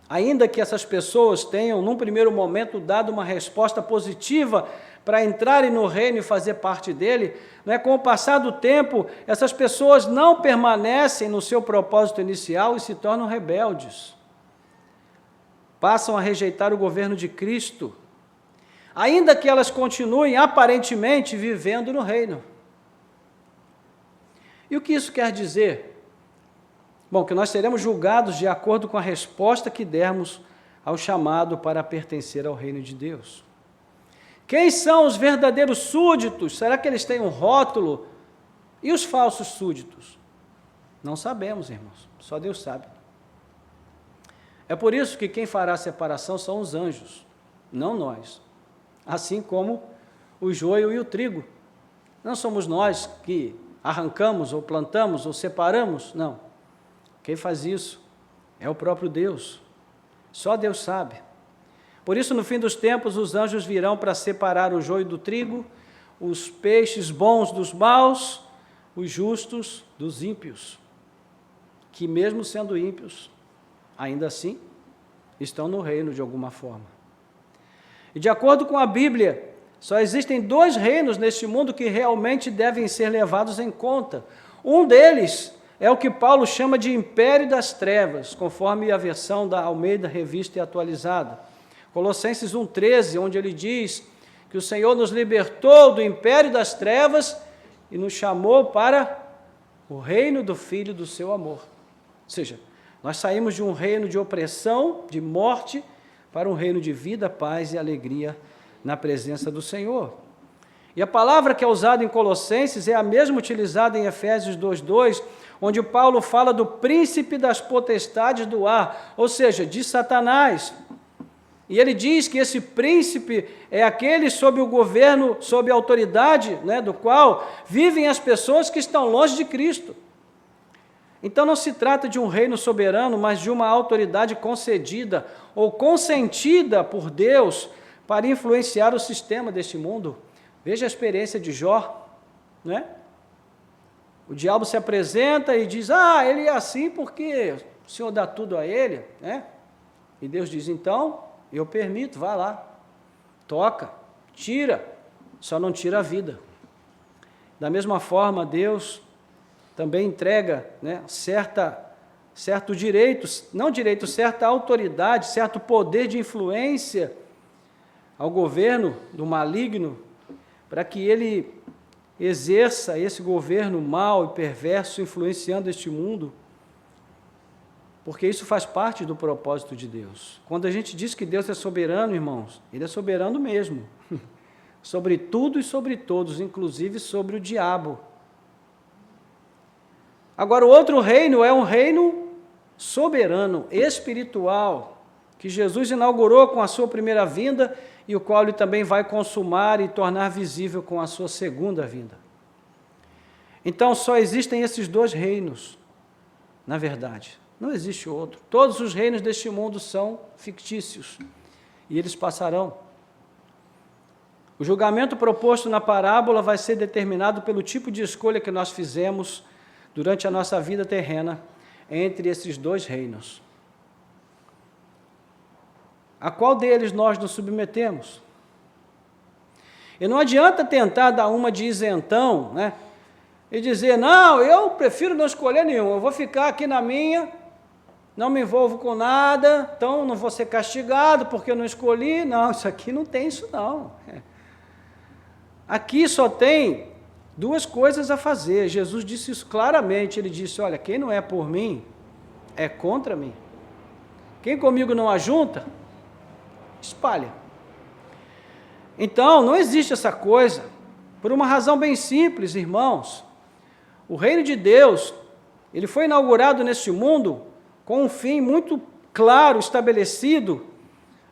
ainda que essas pessoas tenham, num primeiro momento, dado uma resposta positiva para entrarem no reino e fazer parte dele, com o passar do tempo, essas pessoas não permanecem no seu propósito inicial e se tornam rebeldes. Passam a rejeitar o governo de Cristo, ainda que elas continuem aparentemente vivendo no reino. E o que isso quer dizer? Bom, que nós seremos julgados de acordo com a resposta que dermos ao chamado para pertencer ao reino de Deus. Quem são os verdadeiros súditos? Será que eles têm um rótulo? E os falsos súditos? Não sabemos, irmãos, só Deus sabe. É por isso que quem fará a separação são os anjos, não nós. Assim como o joio e o trigo. Não somos nós que arrancamos, ou plantamos, ou separamos, não. Quem faz isso é o próprio Deus. Só Deus sabe. Por isso, no fim dos tempos, os anjos virão para separar o joio do trigo, os peixes bons dos maus, os justos dos ímpios, que mesmo sendo ímpios, ainda assim, estão no reino de alguma forma. E de acordo com a Bíblia, só existem 2 reinos neste mundo que realmente devem ser levados em conta. Um deles é o que Paulo chama de império das trevas, conforme a versão da Almeida Revista e Atualizada. Colossenses 1,13, onde ele diz que o Senhor nos libertou do império das trevas e nos chamou para o reino do Filho do seu amor. Ou seja, nós saímos de um reino de opressão, de morte, para um reino de vida, paz e alegria na presença do Senhor. E a palavra que é usada em Colossenses é a mesma utilizada em Efésios 2,2, onde Paulo fala do príncipe das potestades do ar, ou seja, de Satanás. E ele diz que esse príncipe é aquele sob o governo, sob a autoridade, do qual vivem as pessoas que estão longe de Cristo. Então não se trata de um reino soberano, mas de uma autoridade concedida ou consentida por Deus para influenciar o sistema deste mundo. Veja a experiência de Jó, O diabo se apresenta e diz, ele é assim porque o Senhor dá tudo a ele, E Deus diz, então, eu permito, vá lá, toca, tira, só não tira a vida. Da mesma forma, Deus também entrega certo direito, não direito, certa autoridade, certo poder de influência ao governo do maligno, para que ele exerça esse governo mau e perverso, influenciando este mundo, porque isso faz parte do propósito de Deus. Quando a gente diz que Deus é soberano, irmãos, Ele é soberano mesmo, sobre tudo e sobre todos, inclusive sobre o diabo. Agora, o outro reino é um reino soberano, espiritual, que Jesus inaugurou com a sua primeira vinda e o qual Ele também vai consumar e tornar visível com a sua segunda vinda. Então, só existem esses 2 reinos, na verdade. Não existe outro. Todos os reinos deste mundo são fictícios e eles passarão. O julgamento proposto na parábola vai ser determinado pelo tipo de escolha que nós fizemos durante a nossa vida terrena entre esses 2 reinos. A qual deles nós nos submetemos? E não adianta tentar dar uma de isentão, e dizer, não, eu prefiro não escolher nenhum, eu vou ficar aqui na minha, não me envolvo com nada, então não vou ser castigado porque eu não escolhi. Não, isso aqui não tem isso não. Aqui só tem 2 coisas a fazer. Jesus disse isso claramente, ele disse, olha, quem não é por mim, é contra mim. Quem comigo não ajunta, espalha. Então, não existe essa coisa, por uma razão bem simples, irmãos. O reino de Deus, ele foi inaugurado neste mundo com um fim muito claro, estabelecido,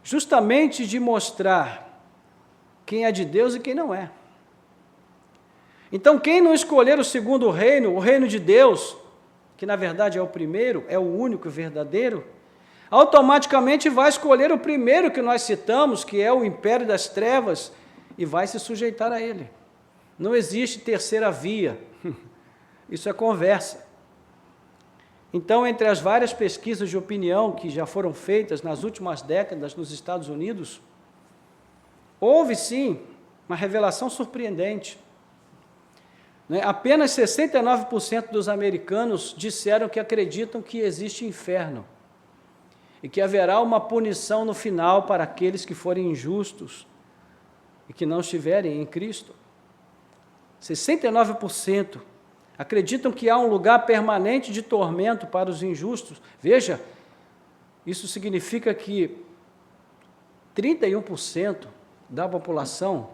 justamente de mostrar quem é de Deus e quem não é. Então, quem não escolher o segundo reino, o reino de Deus, que na verdade é o primeiro, é o único e verdadeiro, automaticamente vai escolher o primeiro que nós citamos, que é o império das trevas, e vai se sujeitar a ele. Não existe terceira via. Isso é conversa. Então, entre as várias pesquisas de opinião que já foram feitas nas últimas décadas nos Estados Unidos, houve sim uma revelação surpreendente. Apenas 69% dos americanos disseram que acreditam que existe inferno e que haverá uma punição no final para aqueles que forem injustos e que não estiverem em Cristo. 69% acreditam que há um lugar permanente de tormento para os injustos. Veja, isso significa que 31% da população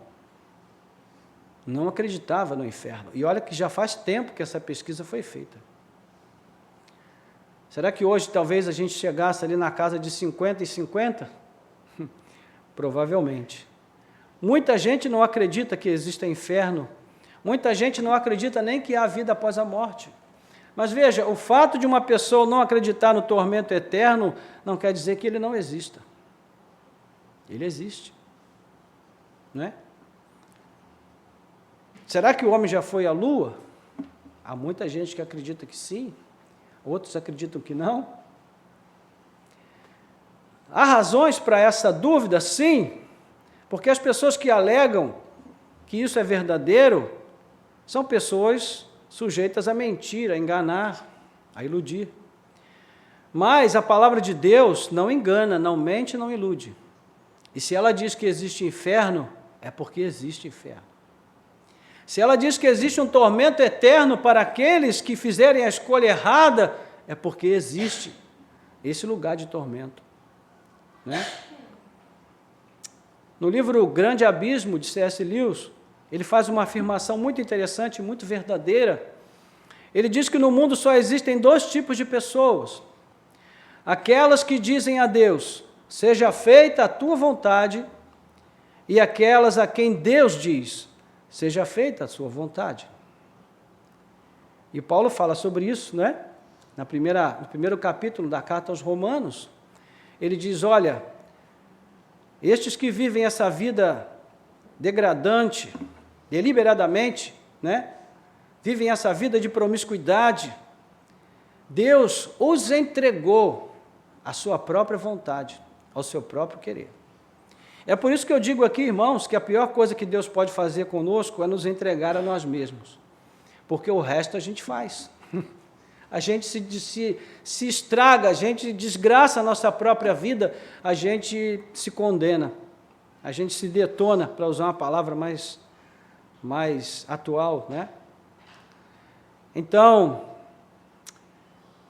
não acreditava no inferno. E olha que já faz tempo que essa pesquisa foi feita. Será que hoje talvez a gente chegasse ali na casa de 50 e 50? Provavelmente. Muita gente não acredita que exista inferno. Muita gente não acredita nem que há vida após a morte. Mas veja, o fato de uma pessoa não acreditar no tormento eterno não quer dizer que ele não exista. Ele existe. Não é? Será que o homem já foi à Lua? Há muita gente que acredita que sim, outros acreditam que não. Há razões para essa dúvida? Sim, porque as pessoas que alegam que isso é verdadeiro são pessoas sujeitas a mentir, a enganar, a iludir. Mas a palavra de Deus não engana, não mente, não ilude. E se ela diz que existe inferno, é porque existe inferno. Se ela diz que existe um tormento eterno para aqueles que fizerem a escolha errada, é porque existe esse lugar de tormento. Né? No livro Grande Abismo, de C.S. Lewis, ele faz uma afirmação muito interessante, muito verdadeira. Ele diz que no mundo só existem dois tipos de pessoas. Aquelas que dizem a Deus, seja feita a tua vontade, e aquelas a quem Deus diz, seja feita a sua vontade. E Paulo fala sobre isso, né? No primeiro capítulo da carta aos Romanos, ele diz, olha, estes que vivem essa vida degradante, deliberadamente, né? Vivem essa vida de promiscuidade, Deus os entregou à sua própria vontade, ao seu próprio querer. É por isso que eu digo aqui, irmãos, que a pior coisa que Deus pode fazer conosco é nos entregar a nós mesmos, porque o resto a gente faz. A gente se estraga, a gente desgraça a nossa própria vida, a gente se condena, a gente se detona, para usar uma palavra mais atual, né? Então,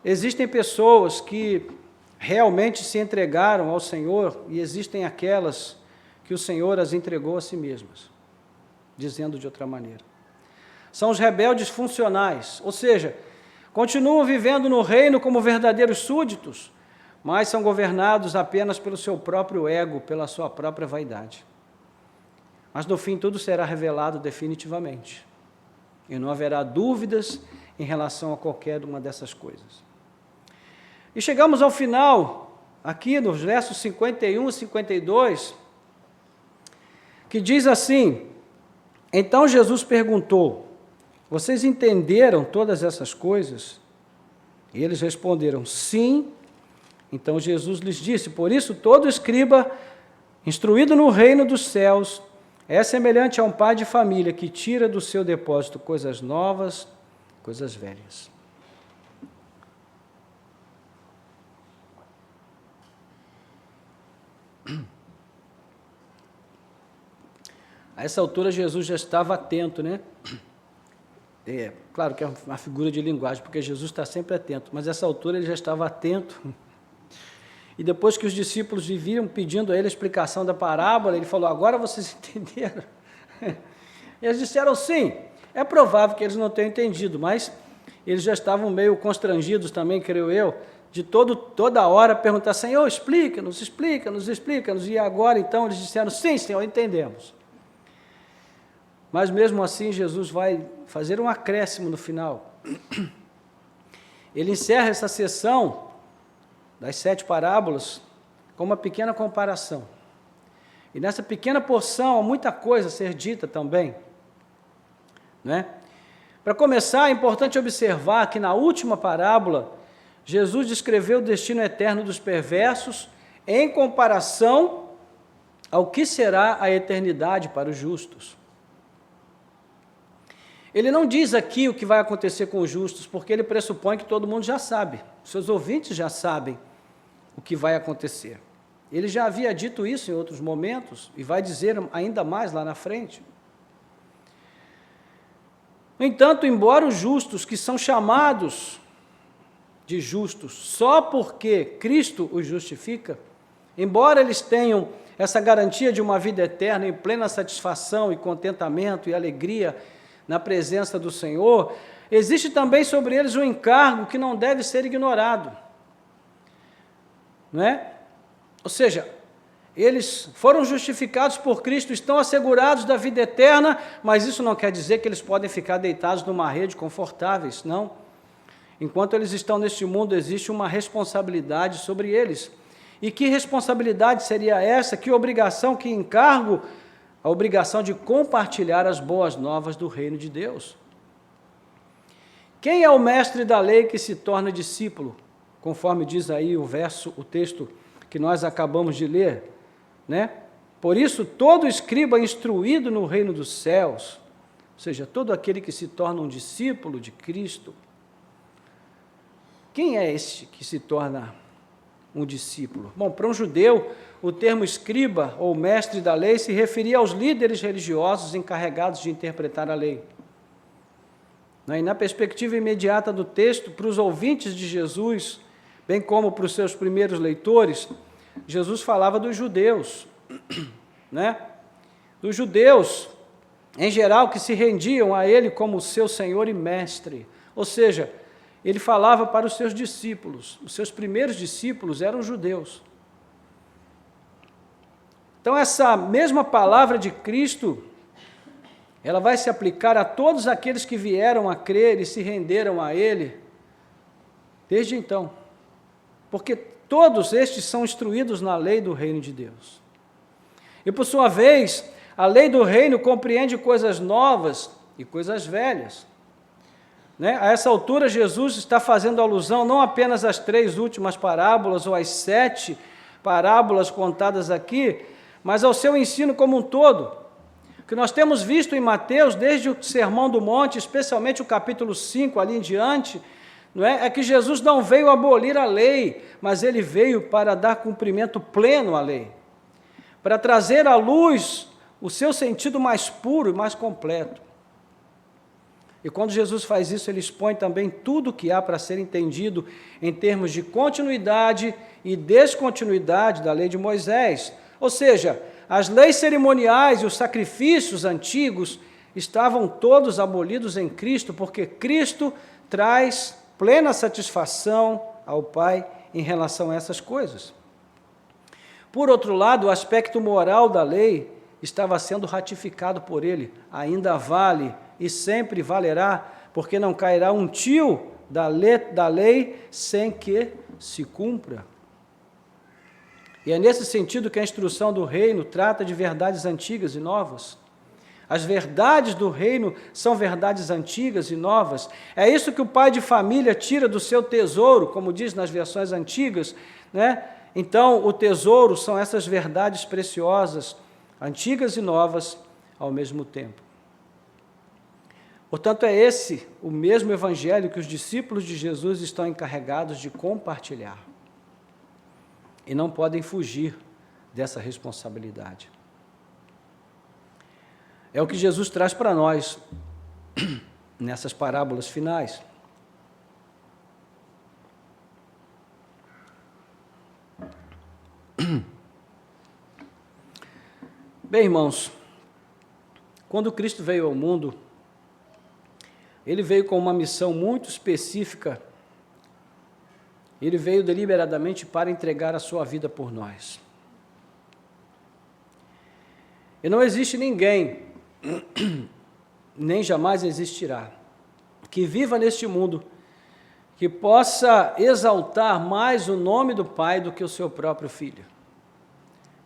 existem pessoas que realmente se entregaram ao Senhor e existem aquelas que o Senhor as entregou a si mesmas, dizendo de outra maneira. São os rebeldes funcionais, ou seja, continuam vivendo no reino como verdadeiros súditos, mas são governados apenas pelo seu próprio ego, pela sua própria vaidade. Mas no fim tudo será revelado definitivamente, e não haverá dúvidas em relação a qualquer uma dessas coisas. E chegamos ao final, aqui nos versos 51 e 52, que diz assim, então Jesus perguntou, vocês entenderam todas essas coisas? E eles responderam, sim. Então Jesus lhes disse, por isso todo escriba, instruído no reino dos céus, é semelhante a um pai de família que tira do seu depósito coisas novas, coisas velhas. A essa altura Jesus já estava atento, né? Claro que é uma figura de linguagem, porque Jesus está sempre atento, mas a essa altura ele já estava atento. E depois que os discípulos viviam pedindo a ele a explicação da parábola, ele falou, agora vocês entenderam? E eles disseram sim. É provável que eles não tenham entendido, mas eles já estavam meio constrangidos também, creio eu, de toda hora perguntar, Senhor, explica-nos, explica-nos, explica-nos. E agora então eles disseram, sim, Senhor, entendemos. Mas mesmo assim Jesus vai fazer um acréscimo no final. Ele encerra essa sessão das 7 parábolas com uma pequena comparação. E nessa pequena porção há muita coisa a ser dita também, né? Para começar, é importante observar que na última parábola, Jesus descreveu o destino eterno dos perversos em comparação ao que será a eternidade para os justos. Ele não diz aqui o que vai acontecer com os justos, porque ele pressupõe que todo mundo já sabe, seus ouvintes já sabem o que vai acontecer. Ele já havia dito isso em outros momentos, e vai dizer ainda mais lá na frente. No entanto, embora os justos, que são chamados de justos só porque Cristo os justifica, embora eles tenham essa garantia de uma vida eterna em plena satisfação e contentamento e alegria na presença do Senhor, existe também sobre eles um encargo que não deve ser ignorado. Não é? Ou seja, eles foram justificados por Cristo, estão assegurados da vida eterna, mas isso não quer dizer que eles podem ficar deitados numa rede confortáveis, não. Enquanto eles estão neste mundo, existe uma responsabilidade sobre eles. E que responsabilidade seria essa? Que obrigação, que encargo? A obrigação de compartilhar as boas novas do reino de Deus. Quem é o mestre da lei que se torna discípulo? Conforme diz aí o texto que nós acabamos de ler, né? Por isso, todo escriba instruído no reino dos céus, ou seja, todo aquele que se torna um discípulo de Cristo. Quem é este que se torna um discípulo? Bom, para um judeu, o termo escriba ou mestre da lei se referia aos líderes religiosos encarregados de interpretar a lei. E na perspectiva imediata do texto, para os ouvintes de Jesus, bem como para os seus primeiros leitores, Jesus falava dos judeus, né? Dos judeus, em geral, que se rendiam a ele como seu Senhor e Mestre. Ou seja, ele falava para os seus discípulos. Os seus primeiros discípulos eram judeus. Então, essa mesma palavra de Cristo, ela vai se aplicar a todos aqueles que vieram a crer e se renderam a Ele, desde então. Porque todos estes são instruídos na lei do reino de Deus. E, por sua vez, a lei do reino compreende coisas novas e coisas velhas. Né? A essa altura, Jesus está fazendo alusão não apenas às 3 últimas parábolas ou às 7 parábolas contadas aqui, mas ao seu ensino como um todo. O que nós temos visto em Mateus, desde o Sermão do Monte, especialmente o capítulo 5 ali em diante, não é que Jesus não veio abolir a lei, mas ele veio para dar cumprimento pleno à lei, para trazer à luz o seu sentido mais puro e mais completo. E quando Jesus faz isso, ele expõe também tudo o que há para ser entendido em termos de continuidade e descontinuidade da lei de Moisés. Ou seja, as leis cerimoniais e os sacrifícios antigos estavam todos abolidos em Cristo, porque Cristo traz plena satisfação ao Pai em relação a essas coisas. Por outro lado, o aspecto moral da lei estava sendo ratificado por ele, ainda vale e sempre valerá, porque não cairá um tio da lei sem que se cumpra. E é nesse sentido que a instrução do reino trata de verdades antigas e novas. As verdades do reino são verdades antigas e novas. É isso que o pai de família tira do seu tesouro, como diz nas versões antigas, né? Então, o tesouro são essas verdades preciosas, antigas e novas ao mesmo tempo. Portanto, é esse o mesmo evangelho que os discípulos de Jesus estão encarregados de compartilhar. E não podem fugir dessa responsabilidade. É o que Jesus traz para nós nessas parábolas finais. Bem, irmãos, quando Cristo veio ao mundo, ele veio com uma missão muito específica. Ele veio deliberadamente para entregar a sua vida por nós. E não existe ninguém, nem jamais existirá, que viva neste mundo, que possa exaltar mais o nome do Pai do que o seu próprio Filho.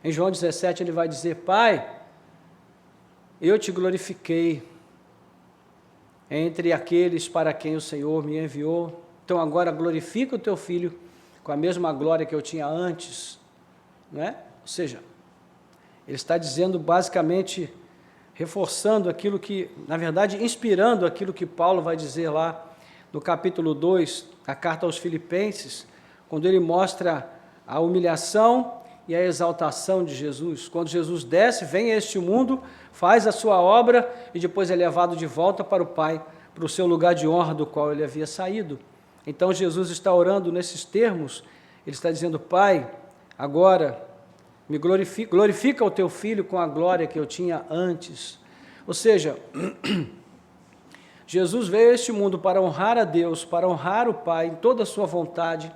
Em João 17 ele vai dizer: Pai, eu te glorifiquei entre aqueles para quem o Senhor me enviou, então agora glorifica o teu Filho com a mesma glória que eu tinha antes, né? Ou seja, Ele está dizendo basicamente, reforçando aquilo que, na verdade, inspirando aquilo que Paulo vai dizer lá no capítulo 2, a carta aos Filipenses, quando ele mostra a humilhação e a exaltação de Jesus. Quando Jesus desce, vem a este mundo, faz a sua obra e depois é levado de volta para o Pai, para o seu lugar de honra do qual ele havia saído. Então Jesus está orando nesses termos, ele está dizendo: Pai, agora me glorifica o teu Filho com a glória que eu tinha antes. Ou seja, Jesus veio a este mundo para honrar a Deus, para honrar o Pai em toda a sua vontade,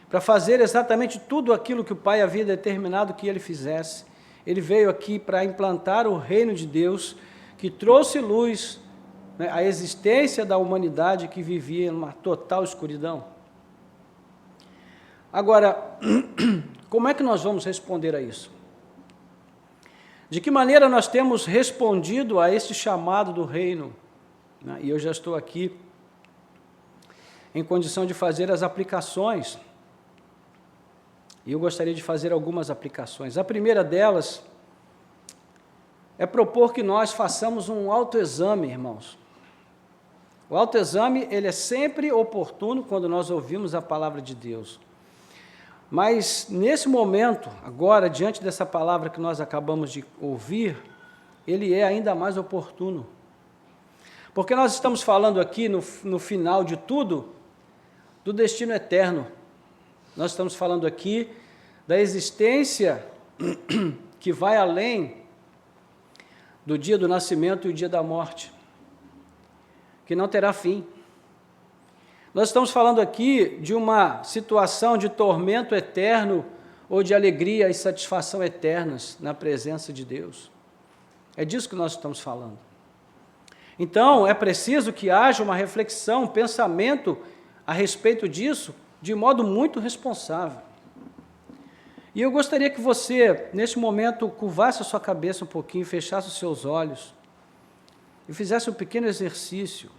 para fazer exatamente tudo aquilo que o Pai havia determinado que ele fizesse. Ele veio aqui para implantar o reino de Deus, que trouxe luz, né, à existência da humanidade que vivia em uma total escuridão. Agora, como é que nós vamos responder a isso? De que maneira nós temos respondido a este chamado do reino? E eu já estou aqui em condição de fazer as aplicações. E eu gostaria de fazer algumas aplicações. A primeira delas é propor que nós façamos um autoexame, irmãos. O autoexame, ele é sempre oportuno quando nós ouvimos a palavra de Deus. Mas, nesse momento, agora, diante dessa palavra que nós acabamos de ouvir, ele é ainda mais oportuno. Porque nós estamos falando aqui, no final de tudo, do destino eterno. Nós estamos falando aqui da existência que vai além do dia do nascimento e o dia da morte, que não terá fim. Nós estamos falando aqui de uma situação de tormento eterno ou de alegria e satisfação eternas na presença de Deus. É disso que nós estamos falando. Então, é preciso que haja uma reflexão, um pensamento a respeito disso, de modo muito responsável. E eu gostaria que você, neste momento, curvasse a sua cabeça um pouquinho, fechasse os seus olhos e fizesse um pequeno exercício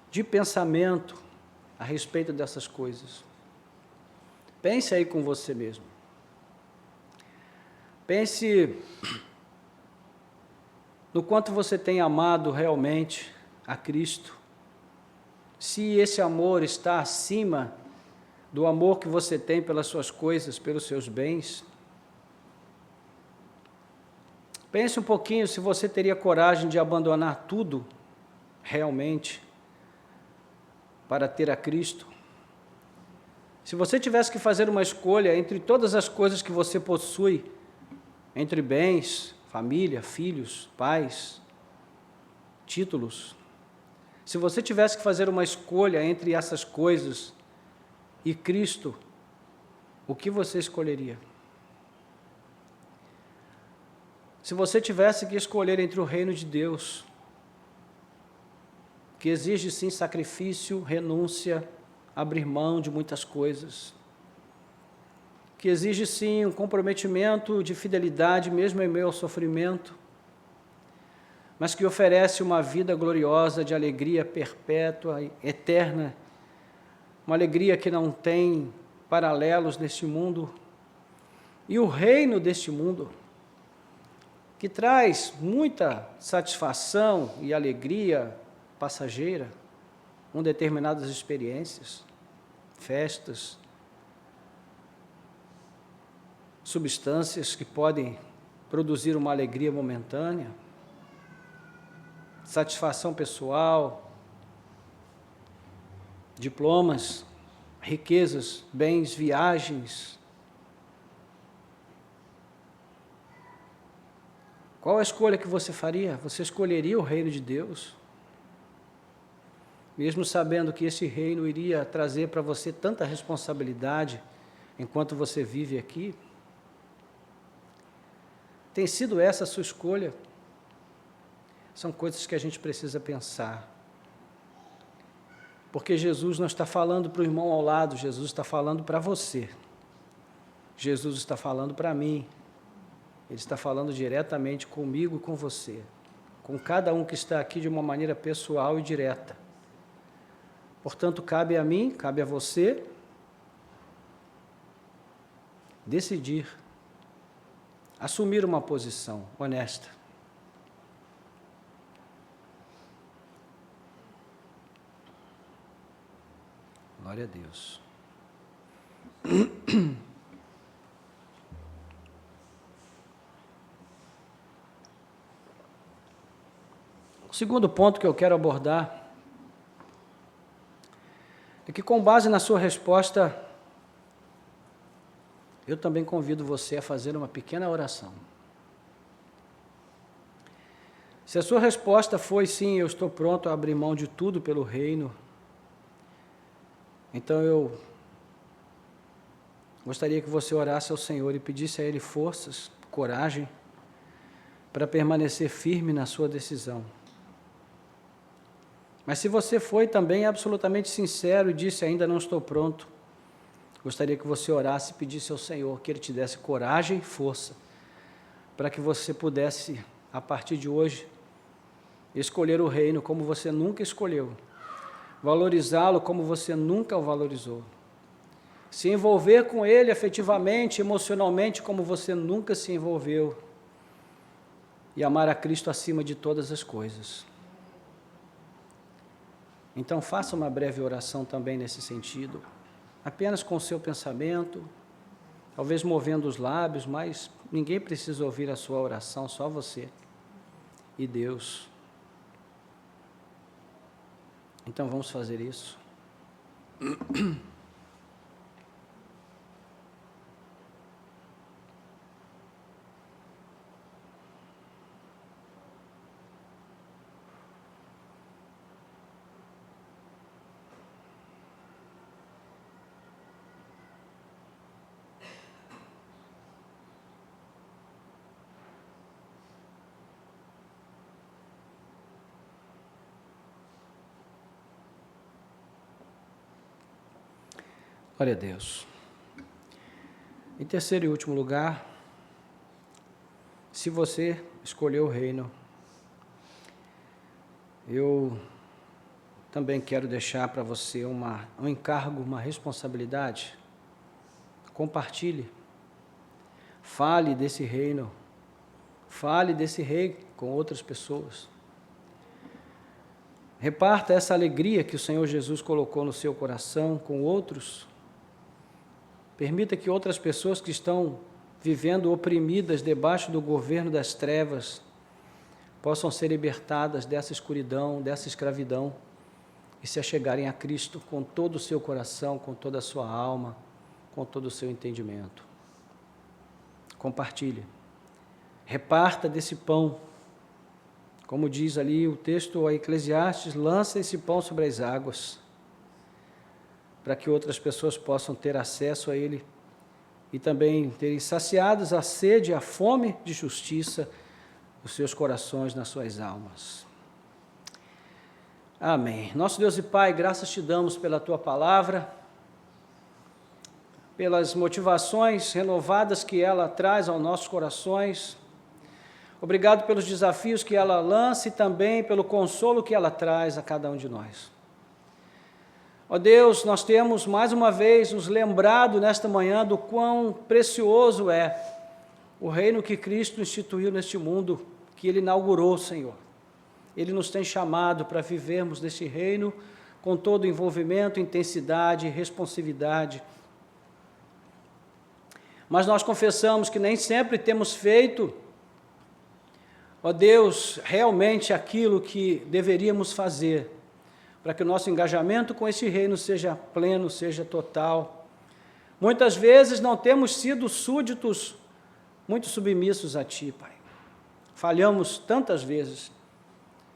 de pensamento a respeito dessas coisas. Pense aí com você mesmo. Pense no quanto você tem amado realmente a Cristo. Se esse amor está acima do amor que você tem pelas suas coisas, pelos seus bens. Pense um pouquinho se você teria coragem de abandonar tudo, realmente, para ter a Cristo. Se você tivesse que fazer uma escolha entre todas as coisas que você possui, entre bens, família, filhos, pais, títulos, se você tivesse que fazer uma escolha entre essas coisas e Cristo, o que você escolheria? Se você tivesse que escolher entre o reino de Deus, que exige sim sacrifício, renúncia, abrir mão de muitas coisas, que exige sim um comprometimento de fidelidade, mesmo em meio ao sofrimento, mas que oferece uma vida gloriosa de alegria perpétua, eterna, uma alegria que não tem paralelos neste mundo, e o reino deste mundo, que traz muita satisfação e alegria passageira, com determinadas experiências, festas, substâncias que podem produzir uma alegria momentânea, satisfação pessoal, diplomas, riquezas, bens, viagens. Qual a escolha que você faria? Você escolheria o reino de Deus? Mesmo sabendo que esse reino iria trazer para você tanta responsabilidade enquanto você vive aqui? Tem sido essa a sua escolha? São coisas que a gente precisa pensar. Porque Jesus não está falando para o irmão ao lado, Jesus está falando para você. Jesus está falando para mim. Ele está falando diretamente comigo e com você. Com cada um que está aqui de uma maneira pessoal e direta. Portanto, cabe a mim, cabe a você, assumir uma posição honesta. Glória a Deus. O segundo ponto que eu quero abordar é que, com base na sua resposta, eu também convido você a fazer uma pequena oração. Se a sua resposta foi sim, eu estou pronto a abrir mão de tudo pelo reino, então eu gostaria que você orasse ao Senhor e pedisse a Ele forças, coragem, para permanecer firme na sua decisão. Mas se você foi também absolutamente sincero e disse, ainda não estou pronto, gostaria que você orasse e pedisse ao Senhor que Ele te desse coragem e força, para que você pudesse, a partir de hoje, escolher o reino como você nunca escolheu, valorizá-lo como você nunca o valorizou, se envolver com Ele afetivamente, emocionalmente, como você nunca se envolveu, e amar a Cristo acima de todas as coisas. Então faça uma breve oração também nesse sentido, apenas com o seu pensamento, talvez movendo os lábios, mas ninguém precisa ouvir a sua oração, só você e Deus. Então vamos fazer isso. Glória a Deus. Em terceiro e último lugar, se você escolheu o reino, eu também quero deixar para você um encargo, uma responsabilidade. Compartilhe, fale desse reino, fale desse rei com outras pessoas. Reparta essa alegria que o Senhor Jesus colocou no seu coração com outros. Permita que outras pessoas que estão vivendo oprimidas debaixo do governo das trevas possam ser libertadas dessa escuridão, dessa escravidão e se achegarem a Cristo com todo o seu coração, com toda a sua alma, com todo o seu entendimento. Compartilhe. Reparta desse pão. Como diz ali o texto a Eclesiastes, lança esse pão sobre as águas, para que outras pessoas possam ter acesso a ele e também terem saciados a sede e a fome de justiça nos seus corações, nas suas almas. Amém. Nosso Deus e Pai, graças te damos pela tua palavra, pelas motivações renovadas que ela traz aos nossos corações. Obrigado pelos desafios que ela lança e também pelo consolo que ela traz a cada um de nós. Ó Deus, nós temos mais uma vez nos lembrado nesta manhã do quão precioso é o reino que Cristo instituiu neste mundo, que Ele inaugurou, Senhor. Ele nos tem chamado para vivermos neste reino com todo o envolvimento, intensidade e responsividade. Mas nós confessamos que nem sempre temos feito, ó Deus, realmente aquilo que deveríamos fazer, para que o nosso engajamento com esse reino seja pleno, seja total. Muitas vezes não temos sido súditos muito submissos a Ti, Pai. Falhamos tantas vezes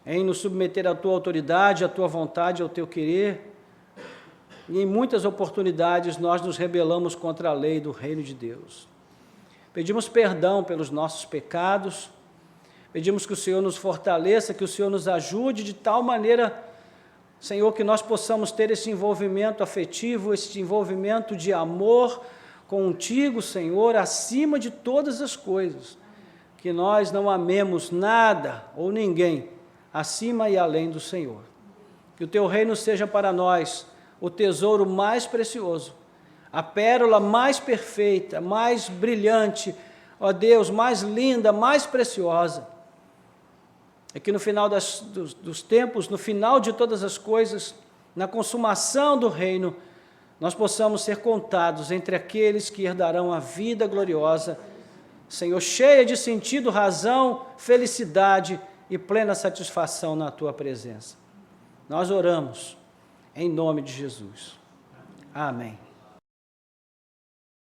em nos submeter à Tua autoridade, à Tua vontade, ao Teu querer, e em muitas oportunidades nós nos rebelamos contra a lei do reino de Deus. Pedimos perdão pelos nossos pecados, pedimos que o Senhor nos fortaleça, que o Senhor nos ajude de tal maneira, Senhor, que nós possamos ter esse envolvimento afetivo, esse envolvimento de amor contigo, Senhor, acima de todas as coisas, que nós não amemos nada ou ninguém acima e além do Senhor. Que o Teu reino seja para nós o tesouro mais precioso, a pérola mais perfeita, mais brilhante, ó Deus, mais linda, mais preciosa, é que no final dos tempos, no final de todas as coisas, na consumação do reino, nós possamos ser contados entre aqueles que herdarão a vida gloriosa, Senhor, cheia de sentido, razão, felicidade e plena satisfação na Tua presença. Nós oramos em nome de Jesus. Amém.